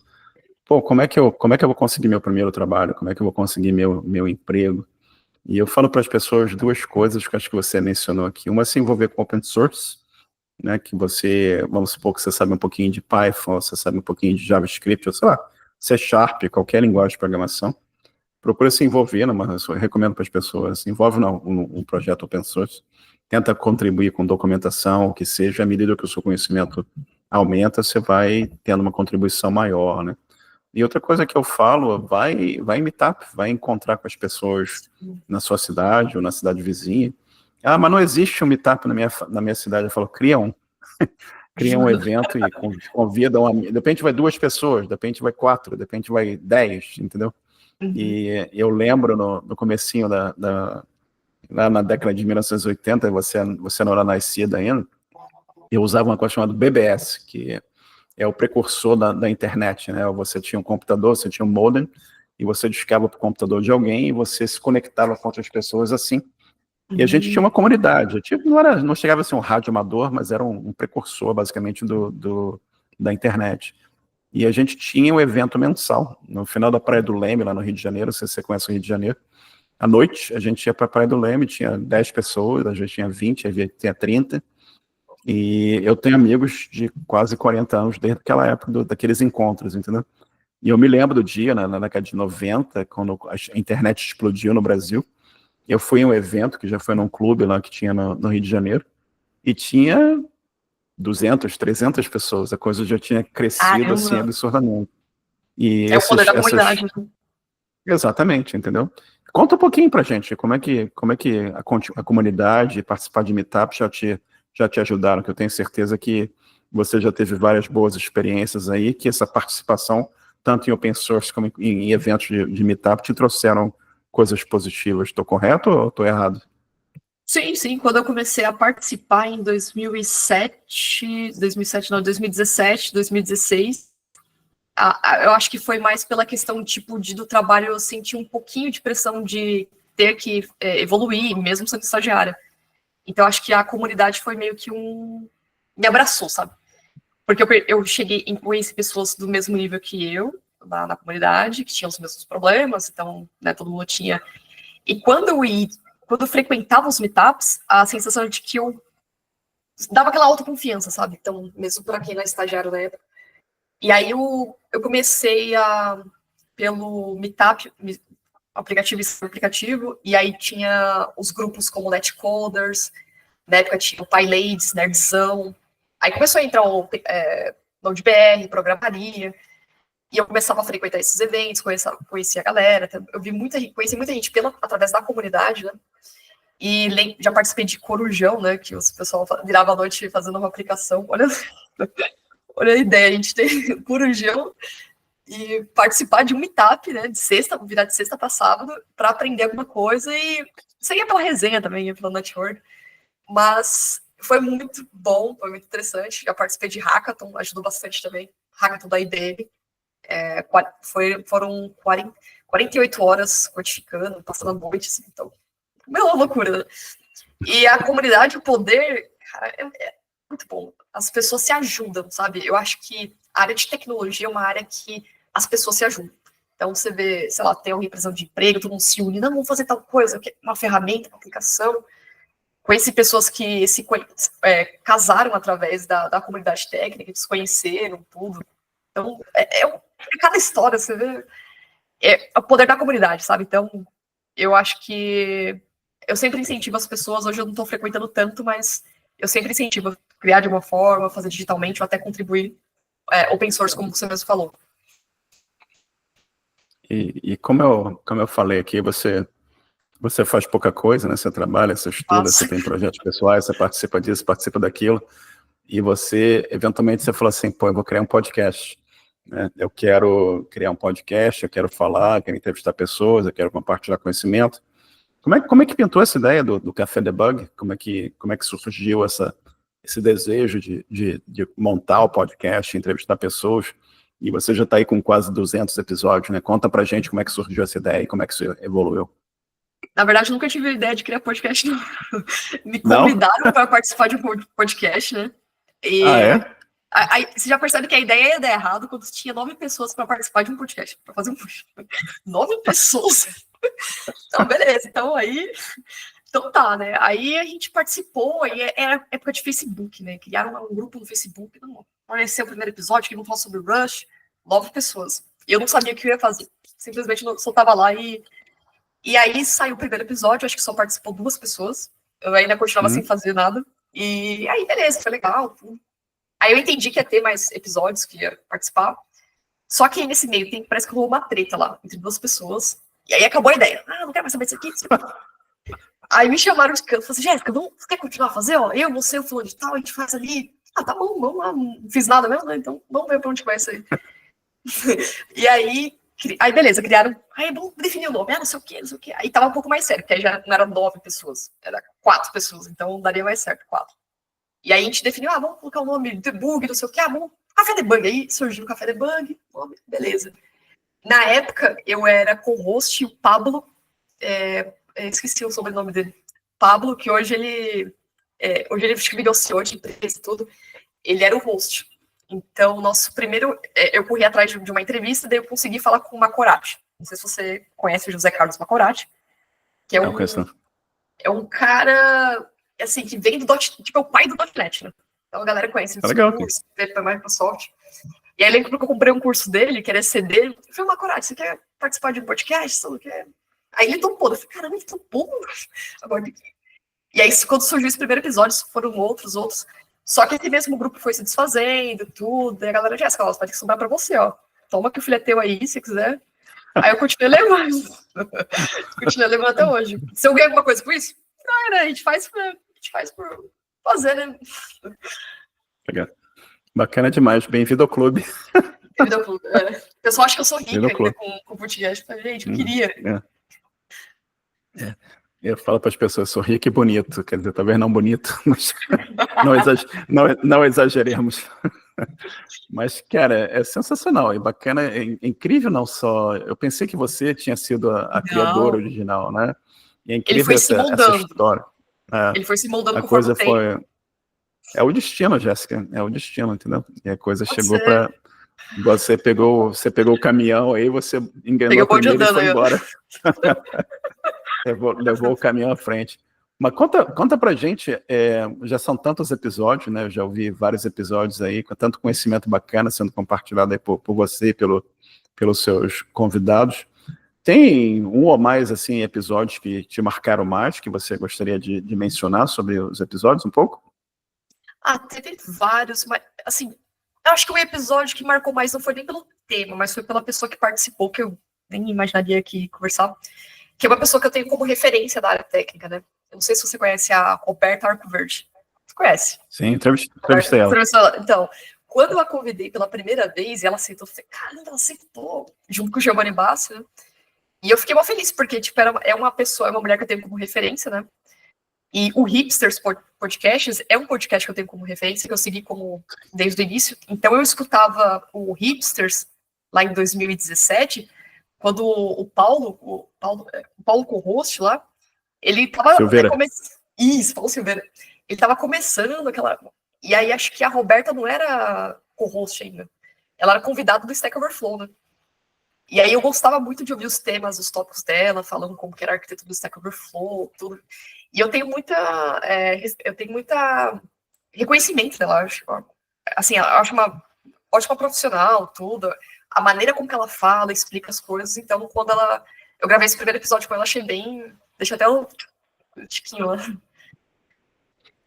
pô, como é que eu vou conseguir meu primeiro trabalho? Como é que eu vou conseguir meu emprego? E eu falo para as pessoas 2 coisas que acho que você mencionou aqui. Uma é se envolver com open source, né, que vamos supor que você sabe um pouquinho de Python, você sabe um pouquinho de JavaScript, ou sei lá, C#, qualquer linguagem de programação. Procura se envolver eu recomendo para as pessoas, se envolve num projeto open source, tenta contribuir com documentação, o que seja, à medida que o seu conhecimento aumenta, você vai tendo uma contribuição maior, né? E outra coisa que eu falo, vai em Meetup, vai encontrar com as pessoas na sua cidade ou na cidade vizinha. Mas não existe um Meetup na minha cidade. Eu falo, cria um. Cria um evento e convida de repente vai 2 pessoas, de repente vai 4, de repente vai 10, entendeu? E eu lembro no comecinho lá na década de 1980, você não era nascida ainda, eu usava uma coisa chamada BBS, que é o precursor da internet, né? Você tinha um computador, você tinha um modem, e você discava para o computador de alguém, e você se conectava com outras pessoas assim. E a gente tinha uma comunidade. Não chegava a ser um rádio amador, mas era um precursor, basicamente, da internet. E a gente tinha um evento mensal, no final da Praia do Leme, lá no Rio de Janeiro, se você conhece o Rio de Janeiro, à noite, a gente ia para a Praia do Leme, tinha 10 pessoas, às vezes tinha 20, às vezes tinha 30, e eu tenho amigos de quase 40 anos desde aquela época, daqueles encontros, entendeu? E eu me lembro do dia, na década de 90, quando a internet explodiu no Brasil, eu fui em um evento, que já foi num clube lá que tinha no Rio de Janeiro, e tinha 200, 300 pessoas, a coisa já tinha crescido assim Caramba! absurdamente. E É o poder da comunidade. Exatamente, entendeu? Conta um pouquinho pra gente, como é que a comunidade, participar de meetups já te ajudaram, que eu tenho certeza que você já teve várias boas experiências aí, que essa participação, tanto em open source como em eventos de meetup, te trouxeram coisas positivas. Estou correto ou estou errado? Sim, sim. Quando eu comecei a participar em 2007 não, 2017, 2016, eu acho que foi mais pela questão tipo do trabalho. Eu senti um pouquinho de pressão de ter que evoluir, mesmo sendo estagiária. Então acho que a comunidade foi meio que me abraçou, sabe? Porque eu cheguei em conhecer pessoas do mesmo nível que eu na comunidade, que tinham os mesmos problemas, então, né, todo mundo tinha. E quando eu frequentava os meetups, a sensação de que eu dava aquela autoconfiança, sabe? Então, mesmo para quem não é estagiário na época. E aí eu comecei pelo Meetup, aplicativo, e aí tinha os grupos como Netcoders, na época tinha o PyLadies, Nerdzão. Aí começou a entrar o NodeBR, programaria, e eu começava a frequentar esses eventos, conhecia a galera, conheci muita gente através da comunidade, né? E já participei de Corujão, né? Que o pessoal virava a noite fazendo uma aplicação. Olha a ideia, a gente tem Corujão e participar de um meetup, né? Virar de sexta para sábado, para aprender alguma coisa. E isso ia pela resenha também, ia pela network. Mas foi muito bom, foi muito interessante. Já participei de Hackathon, ajudou bastante também. Hackathon da IBM. Foram 48 horas codificando, passando a noite, assim, então, uma loucura, né? E a comunidade, o poder, cara, é muito bom. As pessoas se ajudam, sabe? Eu acho que a área de tecnologia é uma área que as pessoas se ajudam. Então, você vê, sei lá, tem alguém precisando de emprego, todo mundo se une, não, vamos fazer tal coisa, uma ferramenta, uma aplicação. Conheci pessoas que casaram através da comunidade técnica, que se conheceram, tudo. Então, cada história, você vê, é o poder da comunidade, sabe? Então, eu acho que eu sempre incentivo as pessoas, hoje eu não estou frequentando tanto, mas eu sempre incentivo a criar de uma forma, fazer digitalmente, ou até contribuir open source, como você mesmo falou. E como eu falei aqui, você faz pouca coisa, né? Você trabalha, você estuda, você tem projetos pessoais, você participa disso, participa daquilo, e você, eventualmente, você falou assim, pô, eu vou criar um podcast, né? Eu quero criar um podcast, eu quero falar, eu quero entrevistar pessoas, eu quero compartilhar conhecimento. Como é que pintou essa ideia do Café Debug? Como é que surgiu esse desejo de montar o podcast, entrevistar pessoas? E você já está aí com quase 200 episódios, né? Conta pra gente como é que surgiu essa ideia e como é que isso evoluiu. Na verdade, eu nunca tive a ideia de criar podcast, não. Me Não? convidaram para participar de um podcast, né? Ah, é? Aí você já percebe que a ideia ia dar errado quando tinha 9 pessoas para participar de um podcast, para fazer um podcast. 9 pessoas? Então, beleza. Então tá, né? Aí a gente participou, aí era época de Facebook, né? Criaram um grupo no Facebook, não apareceu o primeiro episódio, que vão falar sobre Rush, 9 pessoas. E eu não sabia o que eu ia fazer. Simplesmente só tava lá e aí saiu o primeiro episódio, acho que só participou 2 pessoas. Eu ainda continuava sem fazer nada. E aí, beleza, foi legal. Aí eu entendi que ia ter mais episódios que ia participar. Só que aí, nesse meio tempo, parece que rolou uma treta lá, entre 2 pessoas. E aí acabou a ideia. Ah, não quero mais saber disso aqui. Aí me chamaram de canto. Falei assim, Jéssica, você quer continuar a fazer? Ó, eu, você, o fulano de tal, a gente faz ali. Ah, tá bom, vamos lá. Não fiz nada mesmo, né? Então vamos ver pra onde vai isso aí. E aí, beleza, criaram. Aí vamos definir o nome. Ah, não sei o quê, não sei o quê. Aí tava um pouco mais sério, porque aí já não eram 9 pessoas, era 4 pessoas. Então daria mais certo, 4. E aí a gente definiu, vamos colocar o nome debug, não sei o quê. Vamos Café Debug. Aí surgiu o Café Debug, beleza. Na época, eu era co-host e o Pablo, esqueci o sobrenome dele, Pablo, que hoje ele virou CEO de empresa e tudo, ele era o host. Então, nosso primeiro, eu corri atrás de uma entrevista, daí eu consegui falar com o Macorati. Não sei se você conhece o José Carlos Macorati. que é É uma questão. um cara, assim, que vem do tipo, é o pai do .NET, né? Então a galera conhece Tá os legal. cursos, veio pra Microsoft. E aí, lembro que eu comprei um curso dele, que era CD. Eu falei, Macorati, você quer participar de um podcast? Você não quer? Aí ele topou. Eu falei, caramba, ele topou. Agora, e aí, quando surgiu esse primeiro episódio, foram outros. Só que esse mesmo grupo foi se desfazendo, tudo. E a galera, Jéssica, ó, vai ter que sobrar pra você, ó. Toma que o filho é teu aí, se quiser. Aí eu continuei levando. Continuei levando até hoje. Se eu ganhei alguma coisa com isso? Não, né? A gente faz por fazer, né? Legal. Bacana demais. Bem-vindo ao clube. O pessoal acha que eu sou rica Bem-vindo ao ainda clube. com português. Gente, eu queria. Eu falo para as pessoas, sou rico e bonito. Quer dizer, talvez não bonito, mas não exageremos. Mas, cara, é sensacional e bacana, é incrível não só... Eu pensei que você tinha sido a criadora original, né? E é Ele incrível foi se essa moldando. história. Ele foi se moldando A conforme coisa o tempo. foi... É o destino, Jéssica, é o destino, entendeu? E a coisa Pode chegou ser. para... Você pegou o caminhão aí, você enganou Peguei o bonde primeiro e andando foi aí, ó. embora. Levou o caminhão à frente. Mas conta pra gente, já são tantos episódios, né? Eu já ouvi vários episódios aí, com tanto conhecimento bacana sendo compartilhado aí por você e pelos seus convidados. Tem um ou mais, assim, episódios que te marcaram mais, que você gostaria de mencionar sobre os episódios um pouco? Teve vários, mas, assim, eu acho que o episódio que marcou mais não foi nem pelo tema, mas foi pela pessoa que participou, que eu nem imaginaria que conversar, que é uma pessoa que eu tenho como referência da área técnica, né? Eu não sei se você conhece a Roberta Arcoverde. Você conhece? Sim, entrevistei ela. Então, quando eu a convidei pela primeira vez, e ela aceitou, eu falei, caramba, ela aceitou, junto com o Giovanni Bassi, né? E eu fiquei mal feliz, porque, tipo, é uma pessoa, é uma mulher que eu tenho como referência, né? E o Hipsters Podcasts é um podcast que eu tenho como referência, que eu segui como desde o início. Então eu escutava o Hipsters lá em 2017, quando o Paulo co-host lá, ele tava começando. Isso, Paulo Silveira. Ele tava começando aquela. E aí acho que a Roberta não era co-host ainda. Ela era convidada do Stack Overflow, né? E aí eu gostava muito de ouvir os temas, os tópicos dela, falando como que era a arquitetura do Stack Overflow, tudo. E eu tenho muita reconhecimento dela, acho. Assim, eu acho uma ótima profissional, tudo. A maneira como que ela fala, explica as coisas. Então, quando eu gravei esse primeiro episódio com ela, achei bem... Deixa até o tiquinho lá.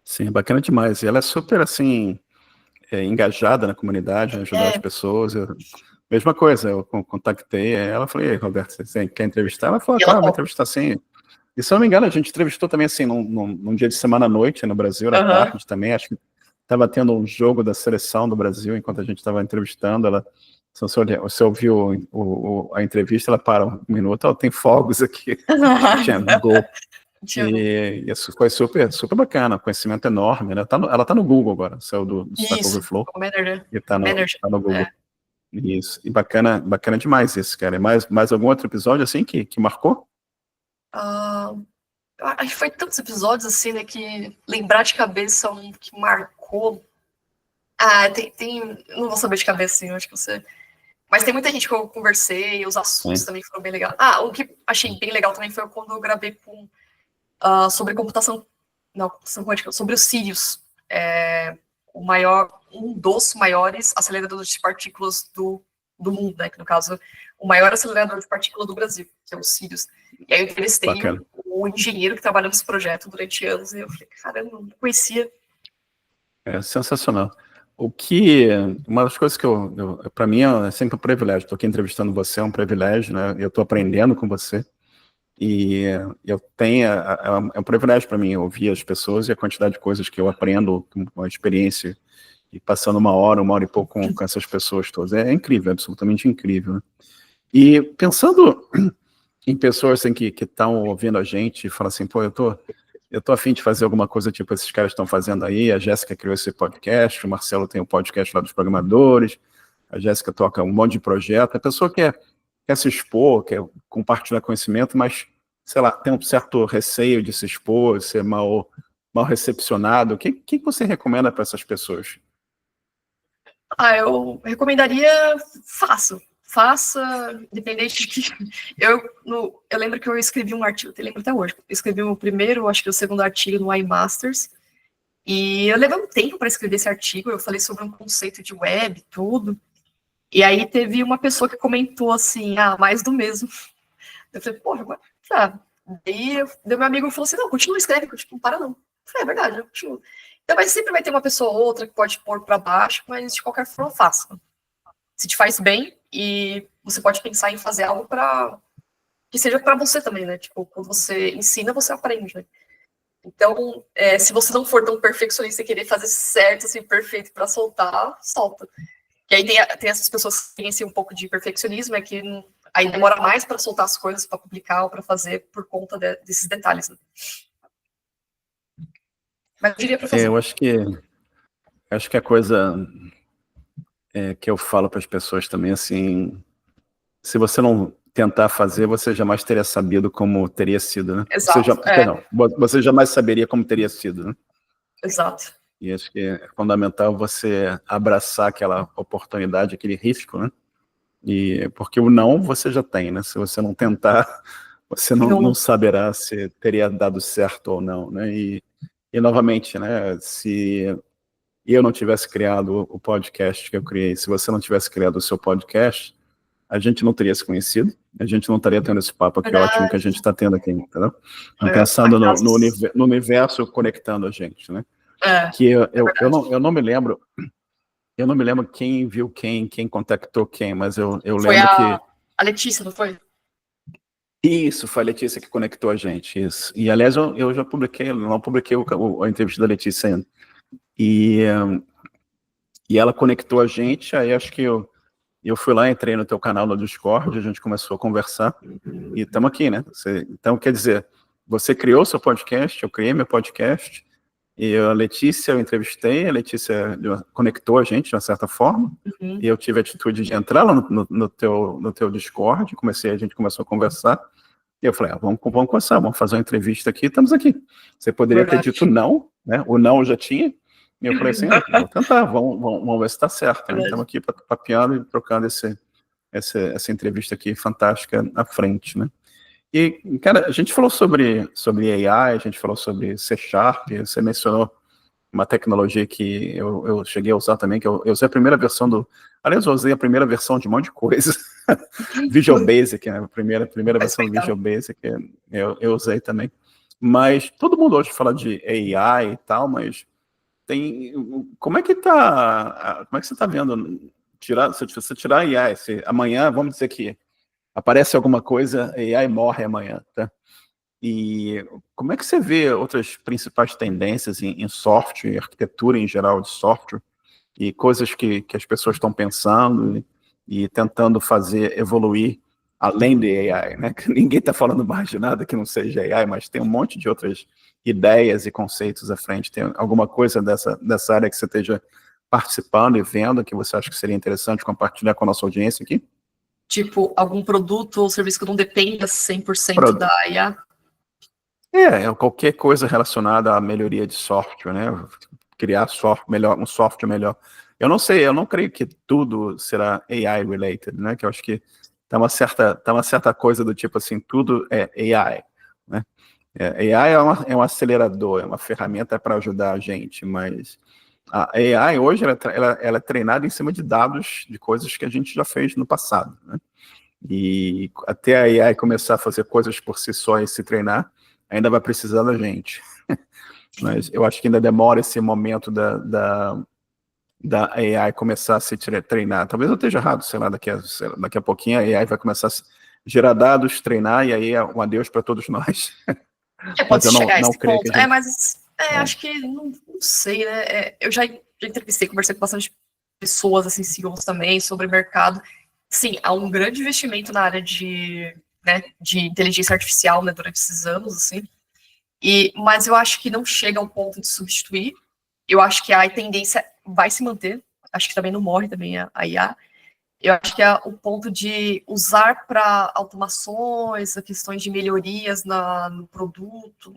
Sim, bacana demais. E ela é super, assim, engajada na comunidade, ajudar as pessoas. Mesma coisa, eu contactei ela, falei, Roberto, você quer entrevistar? Ela falou, claro, vou entrevistar sim. E se eu não me engano, a gente entrevistou também, assim, num dia de semana à noite, no Brasil, à tarde também, acho que estava tendo um jogo da seleção do Brasil, enquanto a gente estava entrevistando ela. Se você ouviu a entrevista, ela para um minuto, tem fogos aqui, tinha gol. E isso foi super, super bacana, conhecimento enorme, né? Ela tá no Google agora, saiu do Stack Overflow, e tá no Google. Isso, e bacana demais isso, cara. Mais algum outro episódio, assim, que marcou? Acho que foi tantos episódios, assim, né, que lembrar de cabeça um que marcou... não vou saber de cabeça, assim, eu acho que você... Mas tem muita gente que eu conversei, os assuntos também foram bem legais. O que achei bem legal também foi quando eu gravei sobre computação... Não, computação quântica, sobre o Sirius. Um dos maiores aceleradores de partículas do mundo, né? Que no caso, o maior acelerador de partículas do Brasil, que é o Sirius. E aí eu entrevistei o engenheiro que trabalhou nesse projeto durante anos, e eu falei, caramba, não conhecia. É sensacional. Uma das coisas que para mim é sempre um privilégio, estou aqui entrevistando você, é um privilégio, né? Eu estou aprendendo com você, e eu tenho, é um privilégio para mim ouvir as pessoas e a quantidade de coisas que eu aprendo com a experiência, e passando uma hora e pouco com essas pessoas todas. É incrível, absolutamente incrível, né? E pensando em pessoas assim, que estão ouvindo a gente e falam assim, pô, eu tô a fim de fazer alguma coisa tipo esses caras estão fazendo aí, a Jéssica criou esse podcast, o Marcelo tem o podcast lá dos programadores, a Jéssica toca um monte de projeto, a pessoa quer se expor, quer compartilhar conhecimento, mas, sei lá, tem um certo receio de se expor, ser mal recepcionado. O que você recomenda para essas pessoas? Eu recomendaria, faço. faça, independente de que... Eu lembro que eu escrevi um artigo, eu lembro até hoje, eu escrevi o primeiro, acho que o segundo artigo no iMasters, e eu levei um tempo para escrever esse artigo, eu falei sobre um conceito de web, tudo, e aí teve uma pessoa que comentou assim, mais do mesmo. Eu falei, porra, daí meu amigo falou assim, não, continua, escreve, não para não. Eu falei, é verdade, eu continuo. Então, mas sempre vai ter uma pessoa ou outra que pode pôr para baixo, mas de qualquer forma, faça. Se te faz bem, e você pode pensar em fazer algo que seja para você também, né? Tipo, quando você ensina, você aprende, né? Então, se você não for tão perfeccionista e querer fazer certo, assim, perfeito para soltar, solta. E aí tem essas pessoas que têm assim, um pouco de perfeccionismo, que aí demora mais para soltar as coisas, para publicar ou para fazer por conta desses detalhes. Né? Mas eu diria para fazer. Eu acho que a coisa que eu falo para as pessoas também, assim, se você não tentar fazer, você jamais teria sabido como teria sido, né? Exato. Perdão, você jamais saberia como teria sido, né? Exato. E acho que é fundamental você abraçar aquela oportunidade, aquele risco, né? Porque o não você já tem, né? Se você não tentar, você não saberá se teria dado certo ou não, né? E novamente, né? Se eu não tivesse criado o podcast que eu criei, se você não tivesse criado o seu podcast, a gente não teria se conhecido, a gente não estaria tendo esse papo aqui ótimo que a gente está tendo aqui, entendeu? Pensando no universo conectando a gente, né? Que eu não me lembro, quem viu quem contactou quem, mas eu lembro que... A Letícia, não foi? Isso, foi a Letícia que conectou a gente, isso. E, aliás, eu já publiquei, não publiquei a entrevista da Letícia ainda. E ela conectou a gente, aí acho que eu fui lá, entrei no teu canal no Discord, a gente começou a conversar, e estamos aqui, né? Então, quer dizer, você criou seu podcast, eu criei meu podcast, e a Letícia eu entrevistei, a Letícia conectou a gente de uma certa forma, e eu tive a atitude de entrar lá no teu Discord, a gente começou a conversar, e eu falei, vamos conversar, vamos fazer uma entrevista aqui, estamos aqui. Você poderia ter dito não, né? O não eu já tinha, e eu falei assim, vou tentar, vamos ver se está certo, né? Estamos aqui papeando e trocando essa entrevista aqui fantástica na frente, né? E, cara, a gente falou sobre AI, a gente falou sobre C#, você mencionou uma tecnologia que eu cheguei a usar também, que eu usei a primeira versão aliás, eu usei a primeira versão de um monte de coisa. Visual Basic, né? A primeira versão do Visual Basic, eu usei também. Mas todo mundo hoje fala de AI e tal, mas como é que você está vendo se você tirar a AI, se amanhã, vamos dizer que aparece alguma coisa, AI morre amanhã, tá? E como é que você vê outras principais tendências em software, arquitetura em geral de software, e coisas que as pessoas estão pensando e tentando fazer evoluir além de AI, né? Ninguém está falando mais de nada que não seja AI, mas tem um monte de outras ideias e conceitos à frente. Tem alguma coisa dessa área que você esteja participando e vendo que você acha que seria interessante compartilhar com a nossa audiência aqui? Tipo, algum produto ou serviço que não dependa 100% da IA? Qualquer coisa relacionada à melhoria de software, né? Criar um software melhor. Eu não sei, eu não creio que tudo será AI related, né? Que eu acho que tá uma certa coisa do tipo assim, tudo é AI, né? AI é um acelerador, é uma ferramenta para ajudar a gente, mas a AI hoje ela é treinada em cima de dados de coisas que a gente já fez no passado, né? E até a AI começar a fazer coisas por si só e se treinar, ainda vai precisar da gente. Mas eu acho que ainda demora esse momento da AI começar a se treinar. Talvez eu esteja errado, sei lá, daqui a pouquinho a AI vai começar a gerar dados, treinar, e aí é um adeus para todos nós. Pode chegar a esse ponto. Gente... Mas acho que, não sei, né? Eu já entrevistei, conversei com bastante pessoas, assim, CEOs também, sobre mercado. Sim, há um grande investimento na área de inteligência artificial, né, durante esses anos, assim. Mas eu acho que não chega ao ponto de substituir. Eu acho que a tendência vai se manter. Acho que também não morre também a IA. Eu acho que é o ponto de usar para automações, questões de melhorias no produto.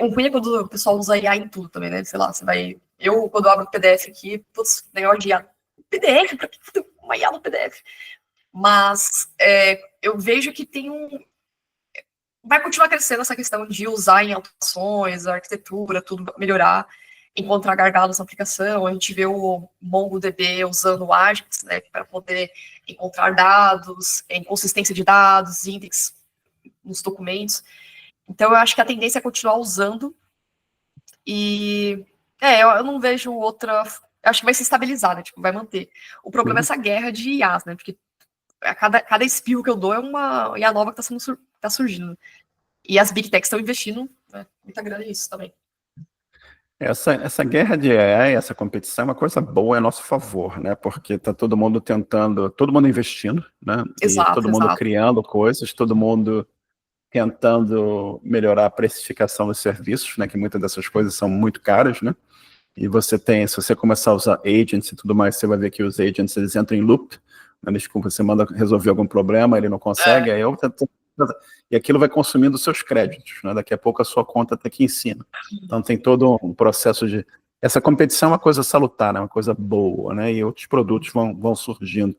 Um ruim é quando o pessoal usa IA em tudo também, né? Sei lá, eu, quando abro o PDF aqui, negócio de IA. PDF? Pra que uma IA no PDF? Mas eu vejo que vai continuar crescendo essa questão de usar em automações, a arquitetura, tudo melhorar, encontrar gargalos na aplicação. A gente vê o MongoDB usando o Ajax, né, para poder encontrar dados, inconsistência de dados, índices nos documentos. Então, eu acho que a tendência é continuar usando. E eu não vejo outra. Eu acho que vai se estabilizar, né? Tipo, vai manter. O problema é essa guerra de IAs, né? Porque cada espirro que eu dou é uma IA nova que tá surgindo. E as Big Techs estão investindo, né, muita grana nisso também. Essa guerra de AI, essa competição é uma coisa boa, é a nosso favor, né? Porque tá todo mundo tentando, todo mundo investindo, né? E todo mundo criando coisas, todo mundo tentando melhorar a precificação dos serviços, né? Que muitas dessas coisas são muito caras, né? E você tem, se você começar a usar agents e tudo mais, você vai ver que os agents, eles entram em loop, né? Você manda resolver algum problema, ele não consegue, aí e aquilo vai consumindo os seus créditos, né? Daqui a pouco a sua conta está aqui em cima. Então tem todo um processo de... Essa competição é uma coisa salutar, né? Uma coisa boa, né? E outros produtos vão surgindo.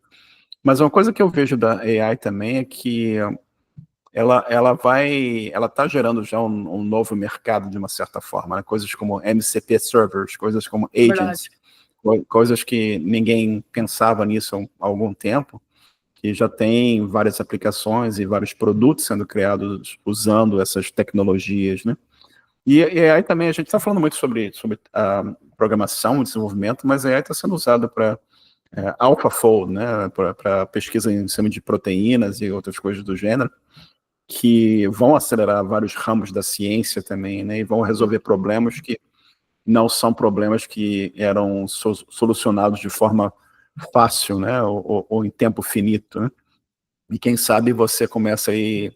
Mas uma coisa que eu vejo da AI também é que ela está gerando já um novo mercado de uma certa forma, né? Coisas como MCP servers, coisas como agents, coisas que ninguém pensava nisso há algum tempo, que já tem várias aplicações e vários produtos sendo criados usando essas tecnologias, né? E aí também a gente está falando muito sobre a programação, desenvolvimento, mas a AI está sendo usada para AlphaFold, né? Para pesquisa em cima de proteínas e outras coisas do gênero, que vão acelerar vários ramos da ciência também, né? E vão resolver problemas que não são problemas que eram solucionados de forma fácil, né? Ou em tempo finito, né? E quem sabe você começa aí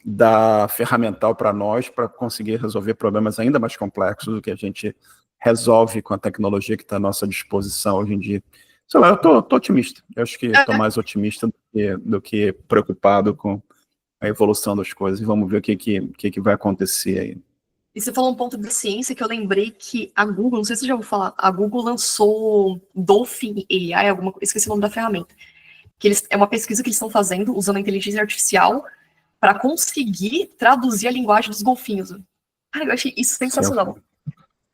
dar ferramental para nós para conseguir resolver problemas ainda mais complexos do que a gente resolve com a tecnologia que está à nossa disposição hoje em dia. Sei lá, eu tô otimista. Eu acho que estou mais otimista do que preocupado com a evolução das coisas. E vamos ver o que vai acontecer aí. E você falou um ponto da ciência que eu lembrei que a Google, não sei se você já ouviu falar, a Google lançou Dolphin AI, esqueci o nome da ferramenta. É uma pesquisa que eles estão fazendo usando a inteligência artificial para conseguir traduzir a linguagem dos golfinhos. Cara, eu achei isso sensacional.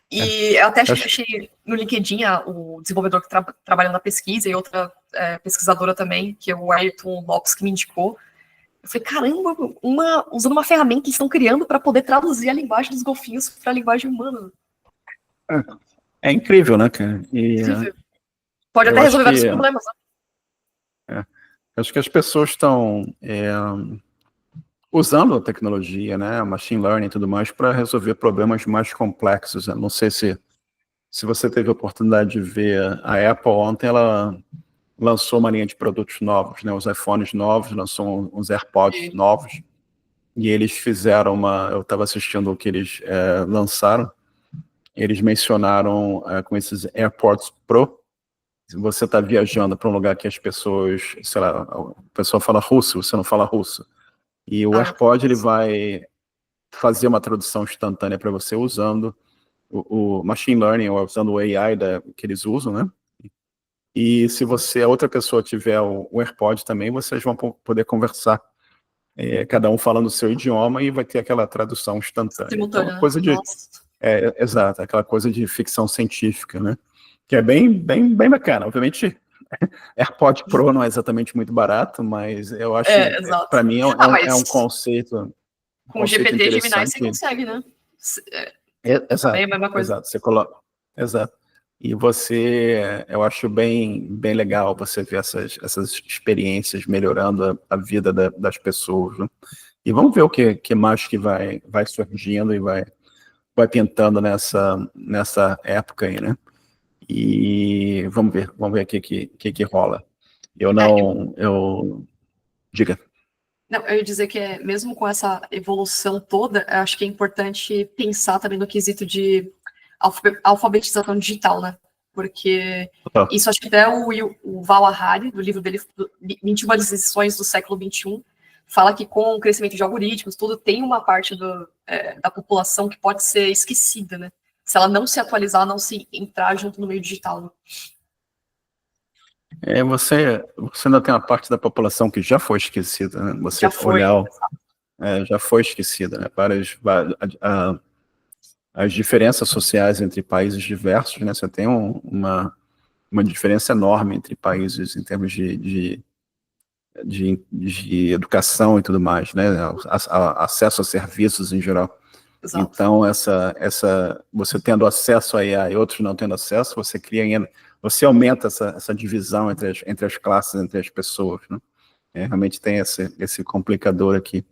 E eu até achei no LinkedIn o desenvolvedor que trabalha na pesquisa e outra pesquisadora também, que é o Ayrton Lopes, que me indicou. Eu falei, caramba, usando uma ferramenta que eles estão criando para poder traduzir a linguagem dos golfinhos para a linguagem humana. É incrível, né, cara? Incrível. Pode até resolver vários problemas, né? Acho que as pessoas estão usando a tecnologia, né, machine learning e tudo mais, para resolver problemas mais complexos. Eu não sei se você teve a oportunidade de ver a Apple ontem, ela lançou uma linha de produtos novos, né, os iPhones novos, lançou uns AirPods novos, e eles fizeram eu estava assistindo o que eles lançaram, eles mencionaram com esses AirPods Pro, se você está viajando para um lugar que as pessoas, sei lá, a pessoa fala russo, você não fala russo, e o AirPod ele vai fazer uma tradução instantânea para você usando o machine learning, ou usando o AI que eles usam, né? E se a outra pessoa tiver o AirPod também, vocês vão poder conversar, cada um falando o seu idioma, e vai ter aquela tradução instantânea. Simultânea, então, coisa de... exato, aquela coisa de ficção científica, né? Que é bem bacana. Obviamente, AirPod Pro não é exatamente muito barato, mas eu acho, para mim, é um conceito... Com o GPT e Gemini você consegue, né? Exato, é a mesma coisa. Exato, você coloca... Exato. E eu acho bem legal você ver essas experiências melhorando a vida das pessoas, né? E vamos ver o que mais que vai surgindo e vai pintando nessa época aí, né? E vamos ver o que rola. Diga. Não, eu ia dizer que mesmo com essa evolução toda, eu acho que é importante pensar também no quesito de alfabetização digital, né? Porque isso acho que até o Val Harari, do livro dele, 21 lições do século XXI, fala que com o crescimento de algoritmos, tudo tem uma parte da população que pode ser esquecida, né? Se ela não se atualizar, não se entrar junto no meio digital. Né? Você ainda tem uma parte da população que já foi esquecida, né? Você Já foi. olhar, já foi esquecida, né? As diferenças sociais entre países diversos, né? Você tem uma diferença enorme entre países em termos de educação e tudo mais, né? Acesso a serviços em geral. Exato. Então, você tendo acesso a IA e outros não tendo acesso, você aumenta essa divisão entre as classes, entre as pessoas, né? Realmente tem esse complicador aqui.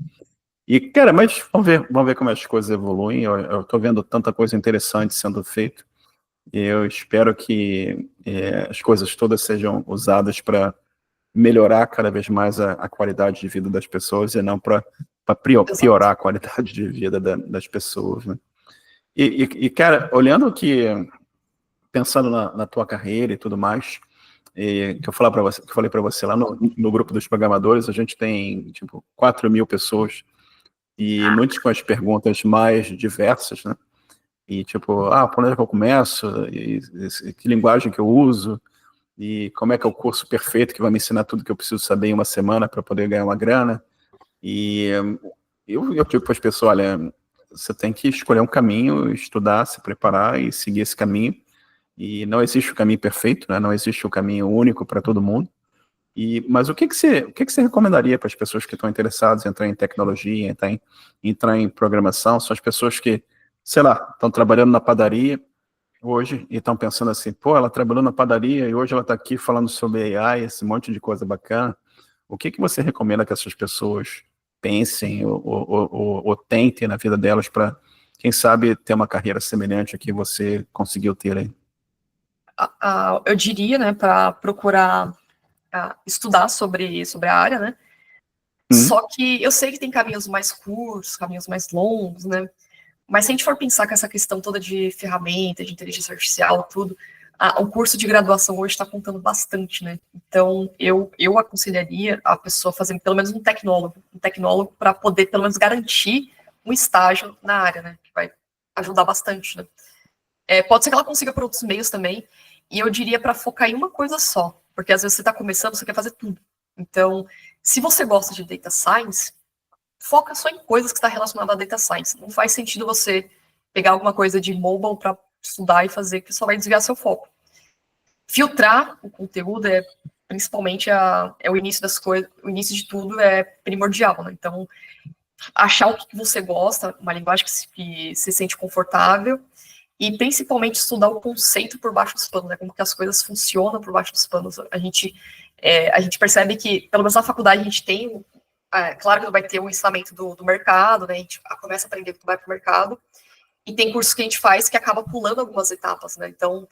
E, cara, mas vamos ver como as coisas evoluem. Eu tô vendo tanta coisa interessante sendo feita, e eu espero que as coisas todas sejam usadas para melhorar cada vez mais a qualidade de vida das pessoas e não para Exato. piorar a qualidade de vida das pessoas, né? Cara, olhando pensando na tua carreira e tudo mais, que eu falei para você lá no grupo dos programadores, a gente tem tipo 4.000 pessoas e muitos com as perguntas mais diversas, né? E tipo, por onde é que eu começo? E que linguagem que eu uso? E como é que é o curso perfeito que vai me ensinar tudo que eu preciso saber em uma semana para poder ganhar uma grana? E eu digo para as pessoas, olha, você tem que escolher um caminho, estudar, se preparar e seguir esse caminho. E não existe o caminho perfeito, né? Não existe o caminho único para todo mundo. Mas o que você recomendaria para as pessoas que estão interessadas em entrar em tecnologia, entrar em programação? São as pessoas que, sei lá, estão trabalhando na padaria hoje e estão pensando assim, pô, ela trabalhou na padaria e hoje ela está aqui falando sobre AI, esse monte de coisa bacana. O que você recomenda que essas pessoas pensem ou tentem na vida delas para, quem sabe, ter uma carreira semelhante a que você conseguiu ter aí? Eu diria, né, para procurar estudar sobre a área, né? Hum, Só que eu sei que tem caminhos mais curtos, caminhos mais longos, né? Mas se a gente for pensar com essa questão toda de ferramenta, de inteligência artificial, tudo, o curso de graduação hoje está contando bastante, né? Então, eu aconselharia a pessoa fazer pelo menos um tecnólogo para poder pelo menos garantir um estágio na área, né? Que vai ajudar bastante, né? Pode ser que ela consiga por outros meios também, e eu diria para focar em uma coisa só, porque às vezes você está começando, você quer fazer tudo. Então, se você gosta de data science, foca só em coisas que está relacionada a data science. Não faz sentido você pegar alguma coisa de mobile para estudar e fazer, que só vai desviar seu foco. Filtrar o conteúdo principalmente o início das coisas, o início de tudo é primordial, né? Então, achar o que você gosta, uma linguagem que se sente confortável, e principalmente estudar o conceito por baixo dos panos, né? Como que as coisas funcionam por baixo dos panos. A gente percebe que, pelo menos na faculdade, a gente tem claro que não vai ter o ensinamento do mercado, né? A gente começa a aprender que vai para o mercado, e tem cursos que a gente faz que acaba pulando algumas etapas, né? Então,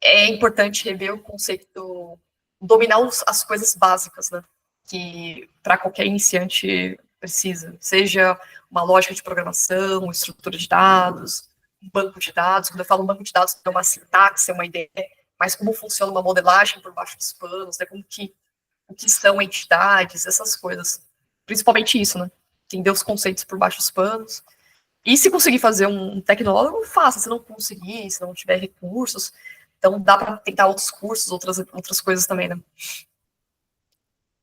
é importante rever o conceito, dominar as coisas básicas, né? Que para qualquer iniciante precisa, seja uma lógica de programação, uma estrutura de dados, um banco de dados. Quando eu falo banco de dados, é uma sintaxe, é uma ideia, mas como funciona uma modelagem por baixo dos panos, né? O que são entidades, essas coisas. Principalmente isso, né? Entender os conceitos por baixo dos panos. E se conseguir fazer um tecnólogo, faça. Se não conseguir, se não tiver recursos, então dá para tentar outros cursos, outras coisas também, né?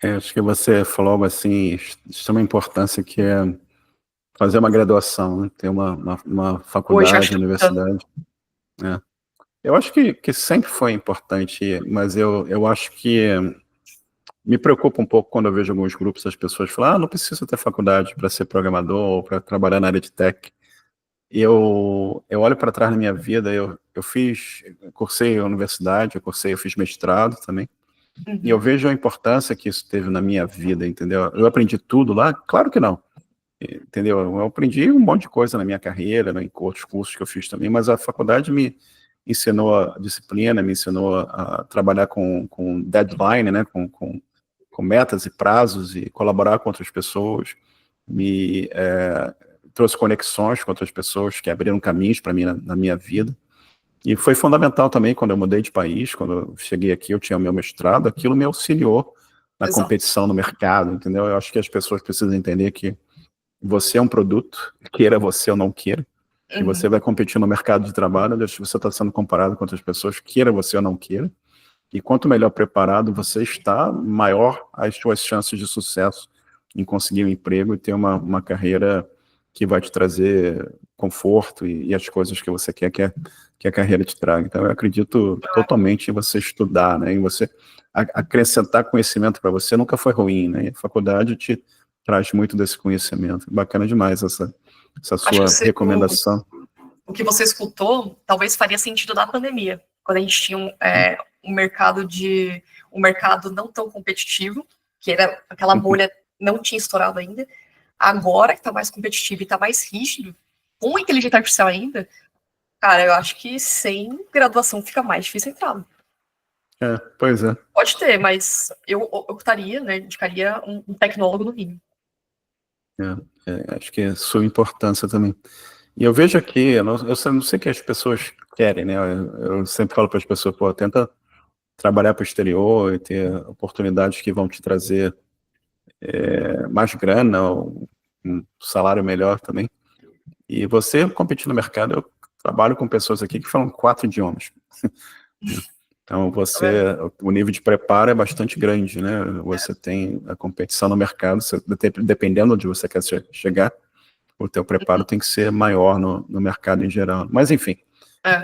acho que você falou algo assim, de extrema importância, que é fazer uma graduação, né? Ter uma Hoje acho faculdade, que tá ficando. universidade, né? Eu acho que sempre foi importante, mas eu acho que me preocupa um pouco quando eu vejo alguns grupos, as pessoas falam, não precisa ter faculdade para ser programador ou para trabalhar na área de tech. Eu olho para trás na minha vida, cursei a universidade, eu fiz mestrado também, e eu Uhum, vejo a importância que isso teve na minha vida, entendeu? Eu aprendi tudo lá? Claro que não, entendeu? Eu aprendi um monte de coisa na minha carreira, né, em outros cursos que eu fiz também, mas a faculdade me ensinou a disciplina, me ensinou a trabalhar com deadline, né, com metas e prazos e colaborar com outras pessoas, me trouxe conexões com outras pessoas que abriram caminhos para mim na minha vida. E foi fundamental também quando eu mudei de país, quando eu cheguei aqui, eu tinha o meu mestrado, aquilo me auxiliou na exato. competição no mercado, entendeu? Eu acho que as pessoas precisam entender que você é um produto, queira você ou não queira, e você Uhum, vai competir no mercado de trabalho, você está sendo comparado com outras pessoas, queira você ou não queira, E quanto melhor preparado você está, maior as suas chances de sucesso em conseguir um emprego e ter uma carreira que vai te trazer conforto e as coisas que você quer que a carreira te traga. Então, eu acredito totalmente em você estudar, né? Em você acrescentar conhecimento para você nunca foi ruim, né? E a faculdade te traz muito desse conhecimento. Bacana demais essa Acho que sua recomendação. o que você escutou talvez faria sentido na pandemia, quando a gente tinha um mercado não tão competitivo, que era aquela bolha não tinha estourado ainda. Agora que está mais competitivo e está mais rígido, com inteligência artificial ainda, cara, eu acho que sem graduação fica mais difícil entrar. Pois é. Pode ter, mas eu optaria, né, indicaria um tecnólogo no mínimo. Acho que é sua importância também. E eu vejo aqui, eu não sei o que as pessoas querem, né? Eu sempre falo para as pessoas, pô, tenta trabalhar para o exterior e ter oportunidades que vão te trazer mais grana, um salário melhor também. E você competir no mercado, eu trabalho com pessoas aqui que falam 4 idiomas. Então, o nível de preparo é bastante grande, né? Você tem a competição no mercado, dependendo de onde você quer chegar, o teu preparo tem que ser maior no mercado em geral. Mas, enfim,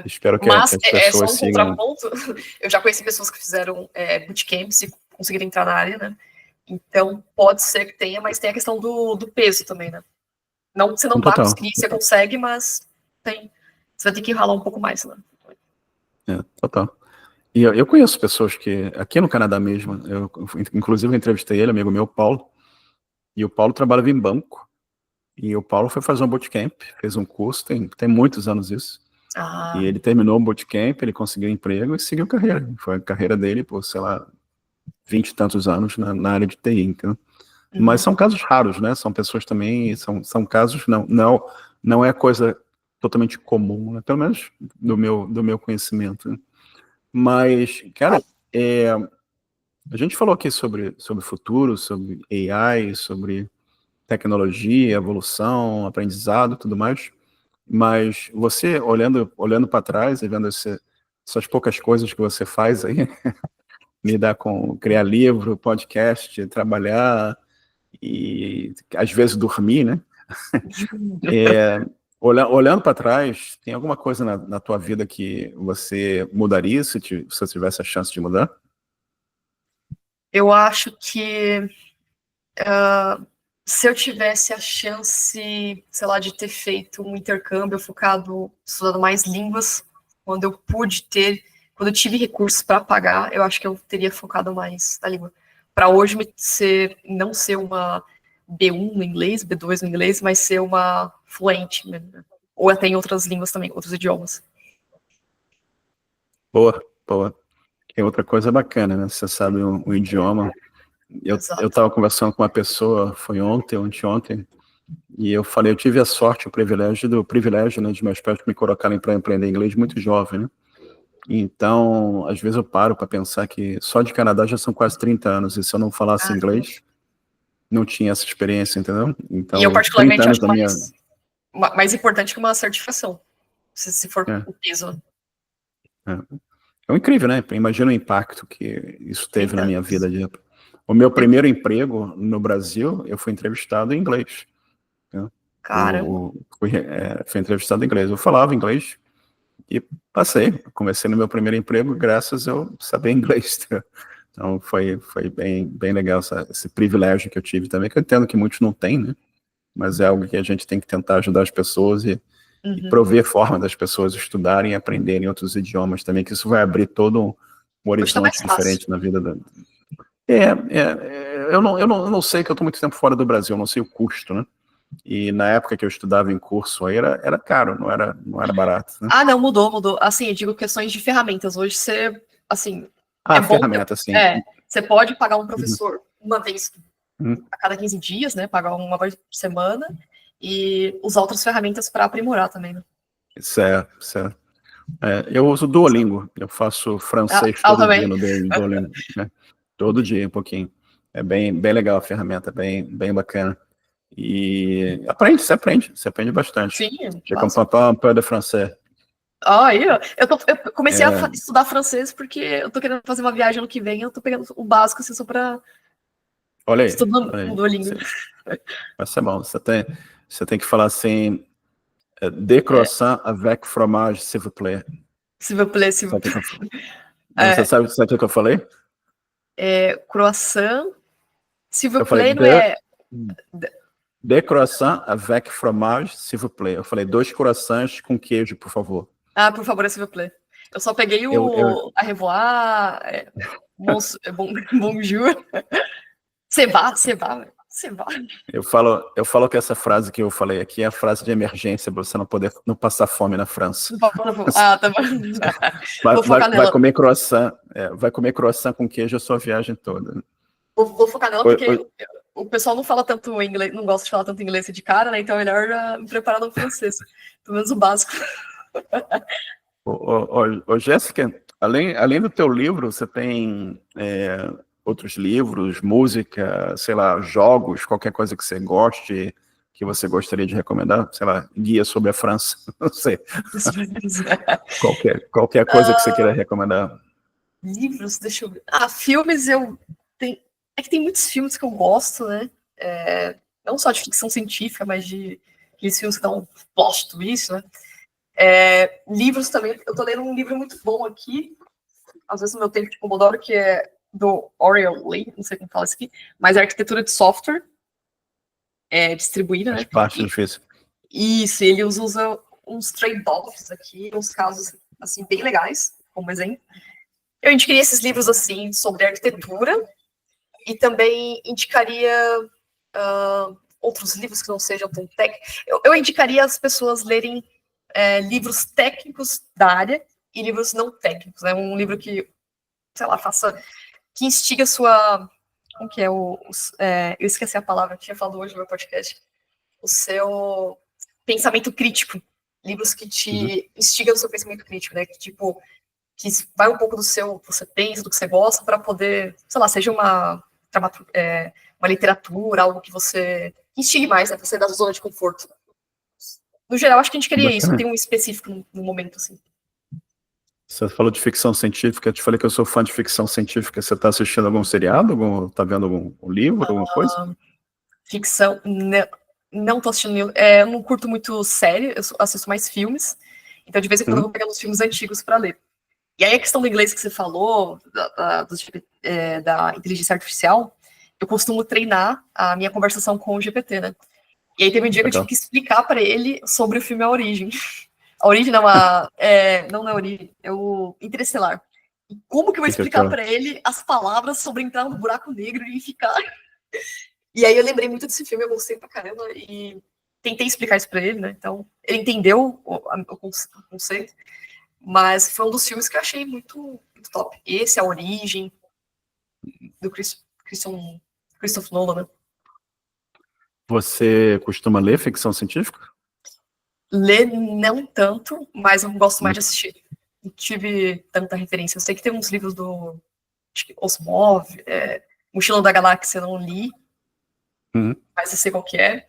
espero que as pessoas só um sigam... contraponto. Eu já conheci pessoas que fizeram bootcamps e conseguiram entrar na área, né? Então, pode ser que tenha, mas tem a questão do peso também, né? Não que você não vá conseguir, você consegue, mas você vai ter que ralar um pouco mais, né? Total. E eu conheço pessoas que, aqui no Canadá mesmo, inclusive eu entrevistei ele, amigo meu, Paulo, e o Paulo trabalhava em banco, e o Paulo foi fazer um bootcamp, fez um curso, tem muitos anos isso, e ele terminou o bootcamp, ele conseguiu emprego e seguiu carreira. Foi a carreira dele por, sei lá, 20 e tantos anos na área de TI, então. Mas são casos raros, né? São pessoas também, são casos, não é coisa totalmente comum, né? Pelo menos do meu conhecimento, né? Mas, cara, a gente falou aqui sobre futuro, sobre AI, sobre tecnologia, evolução, aprendizado, tudo mais. Mas você, olhando para trás e vendo essas poucas coisas que você faz aí, lidar com criar livro, podcast, trabalhar e às vezes dormir, né? Olhando para trás, tem alguma coisa na tua vida que você mudaria se você tivesse a chance de mudar? Eu acho que se eu tivesse a chance, sei lá, de ter feito um intercâmbio focado, estudando mais línguas, quando eu tive recursos para pagar, eu acho que eu teria focado mais na língua. Para hoje não ser uma B1 no inglês, B2 no inglês, mas ser uma fluente, né? Ou até em outras línguas também, outros idiomas. Boa. Tem outra coisa bacana, né? Você sabe um idioma. Eu estava conversando com uma pessoa, foi ontem, anteontem, e eu falei, eu tive a sorte, o privilégio, né, de meus pais me colocarem para aprender inglês muito jovem, né? Então, às vezes eu paro para pensar que só de Canadá já são quase 30 anos, e se eu não falasse inglês, não tinha essa experiência, entendeu? Então, e eu 30 particularmente anos acho da minha... mais importante que uma certificação, se for o peso. É incrível, né? Imagina o impacto que isso teve na minha vida. O meu primeiro emprego no Brasil, eu fui entrevistado em inglês. Né? Caramba. Fui entrevistado em inglês. Eu falava inglês e passei. Comecei no meu primeiro emprego graças a eu saber inglês. Né? Então foi bem legal esse privilégio que eu tive também, que eu entendo que muitos não têm, né? Mas é algo que a gente tem que tentar ajudar as pessoas e prover forma das pessoas estudarem e aprenderem outros idiomas também, que isso vai abrir todo um horizonte diferente na vida da... Eu não sei, que eu estou muito tempo fora do Brasil, eu não sei o custo, né? E na época que eu estudava em curso aí era caro, não era barato, né? Não, mudou. Assim, eu digo questões de ferramentas. Hoje você, assim... ferramenta, sim. Você pode pagar um professor uma vez a cada 15 dias, né? Pagar uma vez por semana e usar outras ferramentas para aprimorar também, né? Certo. Eu uso Duolingo, eu faço francês todo dia no Duolingo, né? Todo dia, um pouquinho. É bem legal a ferramenta, bem bacana. E você aprende bastante. Sim, J'ai comme papa un peu de français. Aí, ó, eu comecei a estudar francês porque eu tô querendo fazer uma viagem ano que vem, eu tô pegando o básico, assim, só pra Olha aí, estudar olha aí. no Duolingo. Vai ser bom. Você tem que falar assim, de croissant avec fromage, s'il vous plaît. S'il vous plaît, s'il vous Sabe o plaît. que você sabe o que eu falei? Croissant, s'il vous Eu falei, plaît, não é... de croissant avec fromage, s'il vous plaît. Eu falei, 2 croissants com queijo, por favor. Ah, por favor, s'il vous plaît. Eu só peguei o a revoar, bonjour, c'est va. Eu falo que essa frase que eu falei aqui é a frase de emergência para você não passar fome na França. Ah, tá bom. Vou focar nela. Vai comer croissant com queijo a sua viagem toda. Vou focar nela porque o pessoal não fala tanto inglês, não gosta de falar tanto inglês de cara, né? Então é melhor já me preparar no francês. Pelo menos o básico. Jéssica, além do teu livro, você tem outros livros, música, sei lá, jogos, qualquer coisa que você goste, que você gostaria de recomendar? Sei lá, guia sobre a França, não sei. Qualquer coisa que você queira recomendar. Livros, deixa eu ver. Filmes é que tem muitos filmes que eu gosto, né? Não só de ficção científica, mas de aqueles filmes que dão plot twist, né? Livros também. Eu tô lendo um livro muito bom aqui, às vezes no meu tempo de Pomodoro, que é do Oriel Lee, não sei como fala isso aqui, mas é arquitetura de software distribuída, né? Parte difícil. Isso, ele usa uns trade-offs aqui, uns casos, assim, bem legais, como exemplo. Eu indicaria esses livros, assim, sobre arquitetura, e também indicaria outros livros que não sejam tão técnicos. Eu indicaria as pessoas lerem livros técnicos da área e livros não técnicos, né? Um livro que, sei lá, que instiga a sua... Como que é? Eu esqueci a palavra, tinha falado hoje no meu podcast. O seu pensamento crítico. Livros que te instigam o seu pensamento crítico, né? Que vai um pouco do seu, que você pensa, do que você gosta, para poder, sei lá, seja uma literatura, algo que você instigue mais, né? Pra sair da zona de conforto. No geral, acho que a gente queria isso, tem um específico no momento, assim. Você falou de ficção científica, eu te falei que eu sou fã de ficção científica. Você está assistindo algum seriado? Tá vendo algum livro, alguma coisa? Ficção, não tô assistindo. Eu não curto muito série, eu assisto mais filmes. Então, de vez em quando, eu vou pegar uns filmes antigos para ler. E aí, a questão do inglês que você falou, da inteligência artificial, eu costumo treinar a minha conversação com o GPT, né? E aí, teve um dia que eu tive que explicar para ele sobre o filme A Origem. A Origem não é a Origem, é o Interestelar. E como que eu vou explicar para ele as palavras sobre entrar no buraco negro e ficar... E aí eu lembrei muito desse filme, eu gostei pra caramba e tentei explicar isso para ele, né? Então, ele entendeu o conceito, mas foi um dos filmes que eu achei muito, muito top. Esse, A Origem, do Christopher Nolan, né? Você costuma ler ficção científica? Ler não tanto, mas eu gosto mais de assistir. Não tive tanta referência. Eu sei que tem uns livros do Asimov, Mochila da Galáxia, eu não li, mas eu sei qual que é.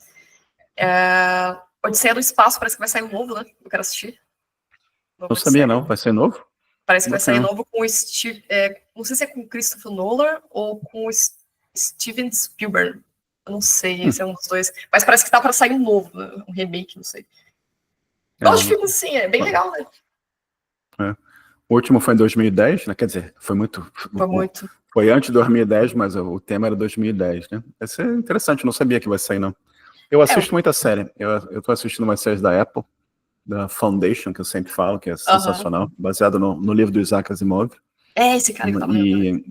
Odisseia do Espaço, parece que vai sair um novo, né? Eu quero assistir. Não sabia, não. Vai ser novo? Parece que vai sair novo com o não sei se é com o Christopher Nolan ou com o Steven Spielberg. Eu não sei se é um dos dois. Mas parece que tá para sair um novo, né? Um remake, não sei. Gosto de filmes assim, é bem legal, né? O último foi em 2010, né? Quer dizer, foi muito. Foi antes de 2010, mas o tema era 2010, né? Vai ser interessante, não sabia que vai sair, não. Eu assisto muita série. Eu tô assistindo umas séries da Apple, da Foundation, que eu sempre falo, que é sensacional, baseado no livro do Isaac Asimov. Esse cara que tava lendo.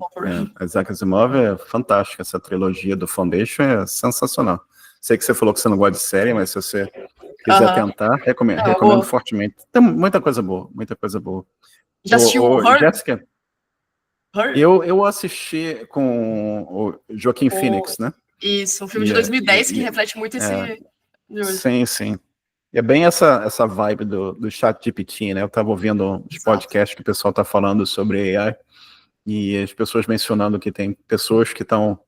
Isaac Asimov é fantástico, essa trilogia do Foundation é sensacional. Sei que você falou que você não gosta de série, mas se você quiser tentar, recomendo fortemente. Tem muita coisa boa, muita coisa boa. Já assistiu Her? Jéssica, eu assisti com o Joaquin Phoenix, né? Isso, um filme de 2010 que reflete muito esse... Sim. É bem essa vibe do ChatGPT, né? Eu estava ouvindo os podcasts que o pessoal está falando sobre AI e as pessoas mencionando que tem pessoas que estão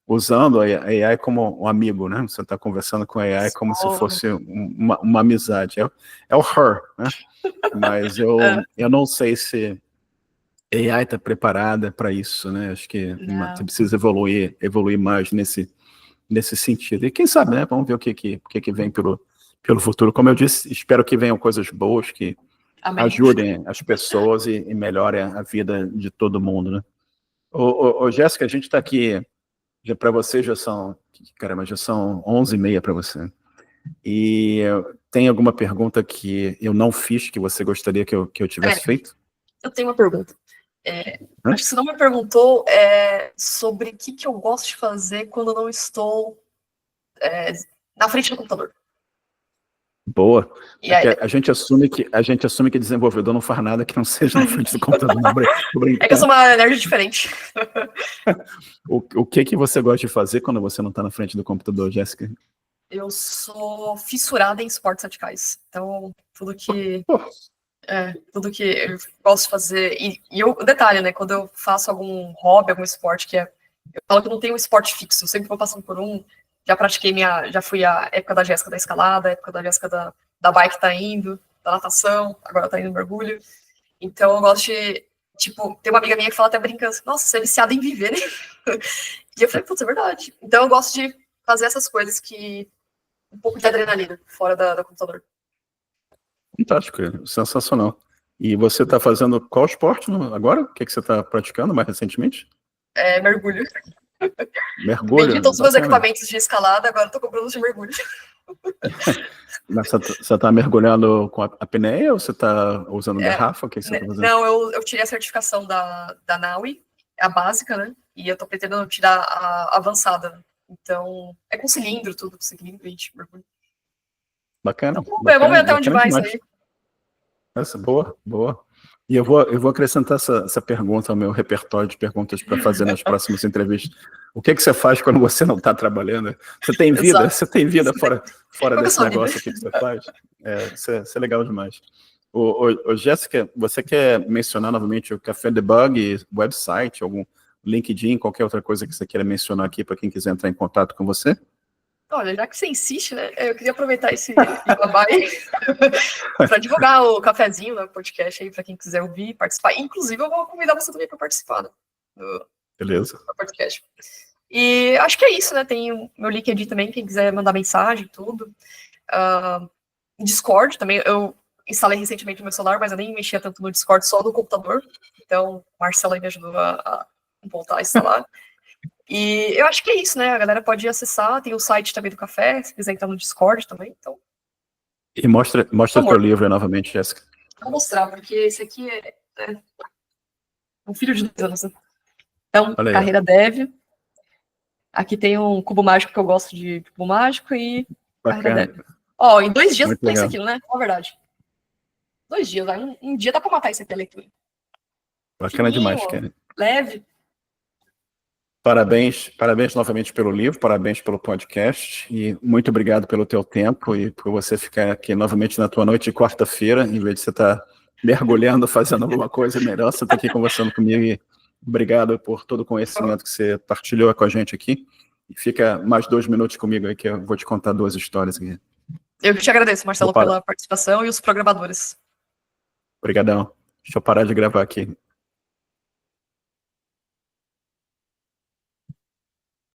usando a AI como um amigo, né? Você está conversando com a AI como se fosse uma amizade. É o her, né? Mas eu não sei se a AI está preparada para isso, né? Acho que você precisa evoluir mais nesse sentido. E quem sabe, né? Vamos ver o que vem pelo futuro. Como eu disse, espero que venham coisas boas que ajudem as pessoas e melhorem a vida de todo mundo, né? Ô, Jéssica, a gente está aqui, para você já são 11h30 para você. E tem alguma pergunta que eu não fiz que você gostaria que eu tivesse feito? Eu tenho uma pergunta. Acho que você não me perguntou sobre o que eu gosto de fazer quando eu não estou na frente do computador. Boa. A gente assume que desenvolvedor não faz nada que não seja na frente do computador. É que eu sou uma nerd diferente. O que você gosta de fazer quando você não está na frente do computador, Jéssica? Eu sou fissurada em esportes radicais. Então, tudo que eu gosto de fazer. Detalhe, né? Quando eu faço algum hobby, algum esporte eu falo que eu não tenho um esporte fixo, eu sempre vou passando por um. Já pratiquei já fui a época da Jéssica da escalada, a época da Jéssica da bike tá indo, da natação, agora tá indo no mergulho. Então eu gosto de, tem uma amiga minha que fala até brincando, nossa, você é viciada em viver, né? E eu falei, putz, é verdade. Então eu gosto de fazer essas coisas um pouco de adrenalina, fora da computador. Fantástico, sensacional. E você tá fazendo qual esporte agora? O que você tá praticando mais recentemente? Mergulho. Mergulho? Vendi todos os meus equipamentos de escalada, agora tô comprando os de mergulho. Mas você tá mergulhando com a apneia ou você tá usando garrafa? O que você tá fazendo? Não, eu tirei a certificação da NAUI, a básica, né? E eu tô pretendendo tirar a avançada. Então, é com cilindro, tudo com cilindro, a gente mergulha. Bacana. Então, vamos ver até onde vai isso aí. Essa, boa. E eu vou acrescentar essa pergunta ao meu repertório de perguntas para fazer nas próximas entrevistas. O que você faz quando você não está trabalhando? Você tem vida? Exato. Você tem vida fora desse negócio aqui que você faz? Isso é legal demais. Jéssica, você quer mencionar novamente o Café Debug, website, algum LinkedIn, qualquer outra coisa que você queira mencionar aqui para quem quiser entrar em contato com você? Olha, já que você insiste, né, eu queria aproveitar esse babá aí para divulgar o cafezinho, né, podcast aí, para quem quiser ouvir e participar. Inclusive, eu vou convidar você também para participar, né, Beleza. Do podcast. E acho que é isso, né, tem o meu LinkedIn também, quem quiser mandar mensagem, tudo. Discord também, eu instalei recentemente no meu celular, mas eu nem mexia tanto no Discord, só no computador. Então, Marcela me ajudou a voltar a instalar. E eu acho que é isso, né? A galera pode acessar, tem o site também do café, se quiser entrar no Discord também, então. E mostra o teu livro novamente, Jéssica. Vou mostrar, porque esse aqui é um filho de 2 anos. Né? Então, carreira dev. Aqui tem um cubo mágico que eu gosto de cubo mágico e carreira dev. Ó, em 2 dias tem isso aqui, né? Na verdade. 2 dias, vai. Um dia dá pra matar esse aqui a leitura. Bacana demais, cara. Leve. Parabéns novamente pelo livro, parabéns pelo podcast e muito obrigado pelo teu tempo e por você ficar aqui novamente na tua noite de quarta-feira, em vez de você estar mergulhando, fazendo alguma coisa melhor, você está aqui conversando comigo e obrigado por todo o conhecimento que você partilhou com a gente aqui. E fica mais 2 minutos comigo aí que eu vou te contar 2 histórias aqui. Eu que te agradeço, Marcelo, pela participação e os programadores. Obrigadão. Deixa eu parar de gravar aqui.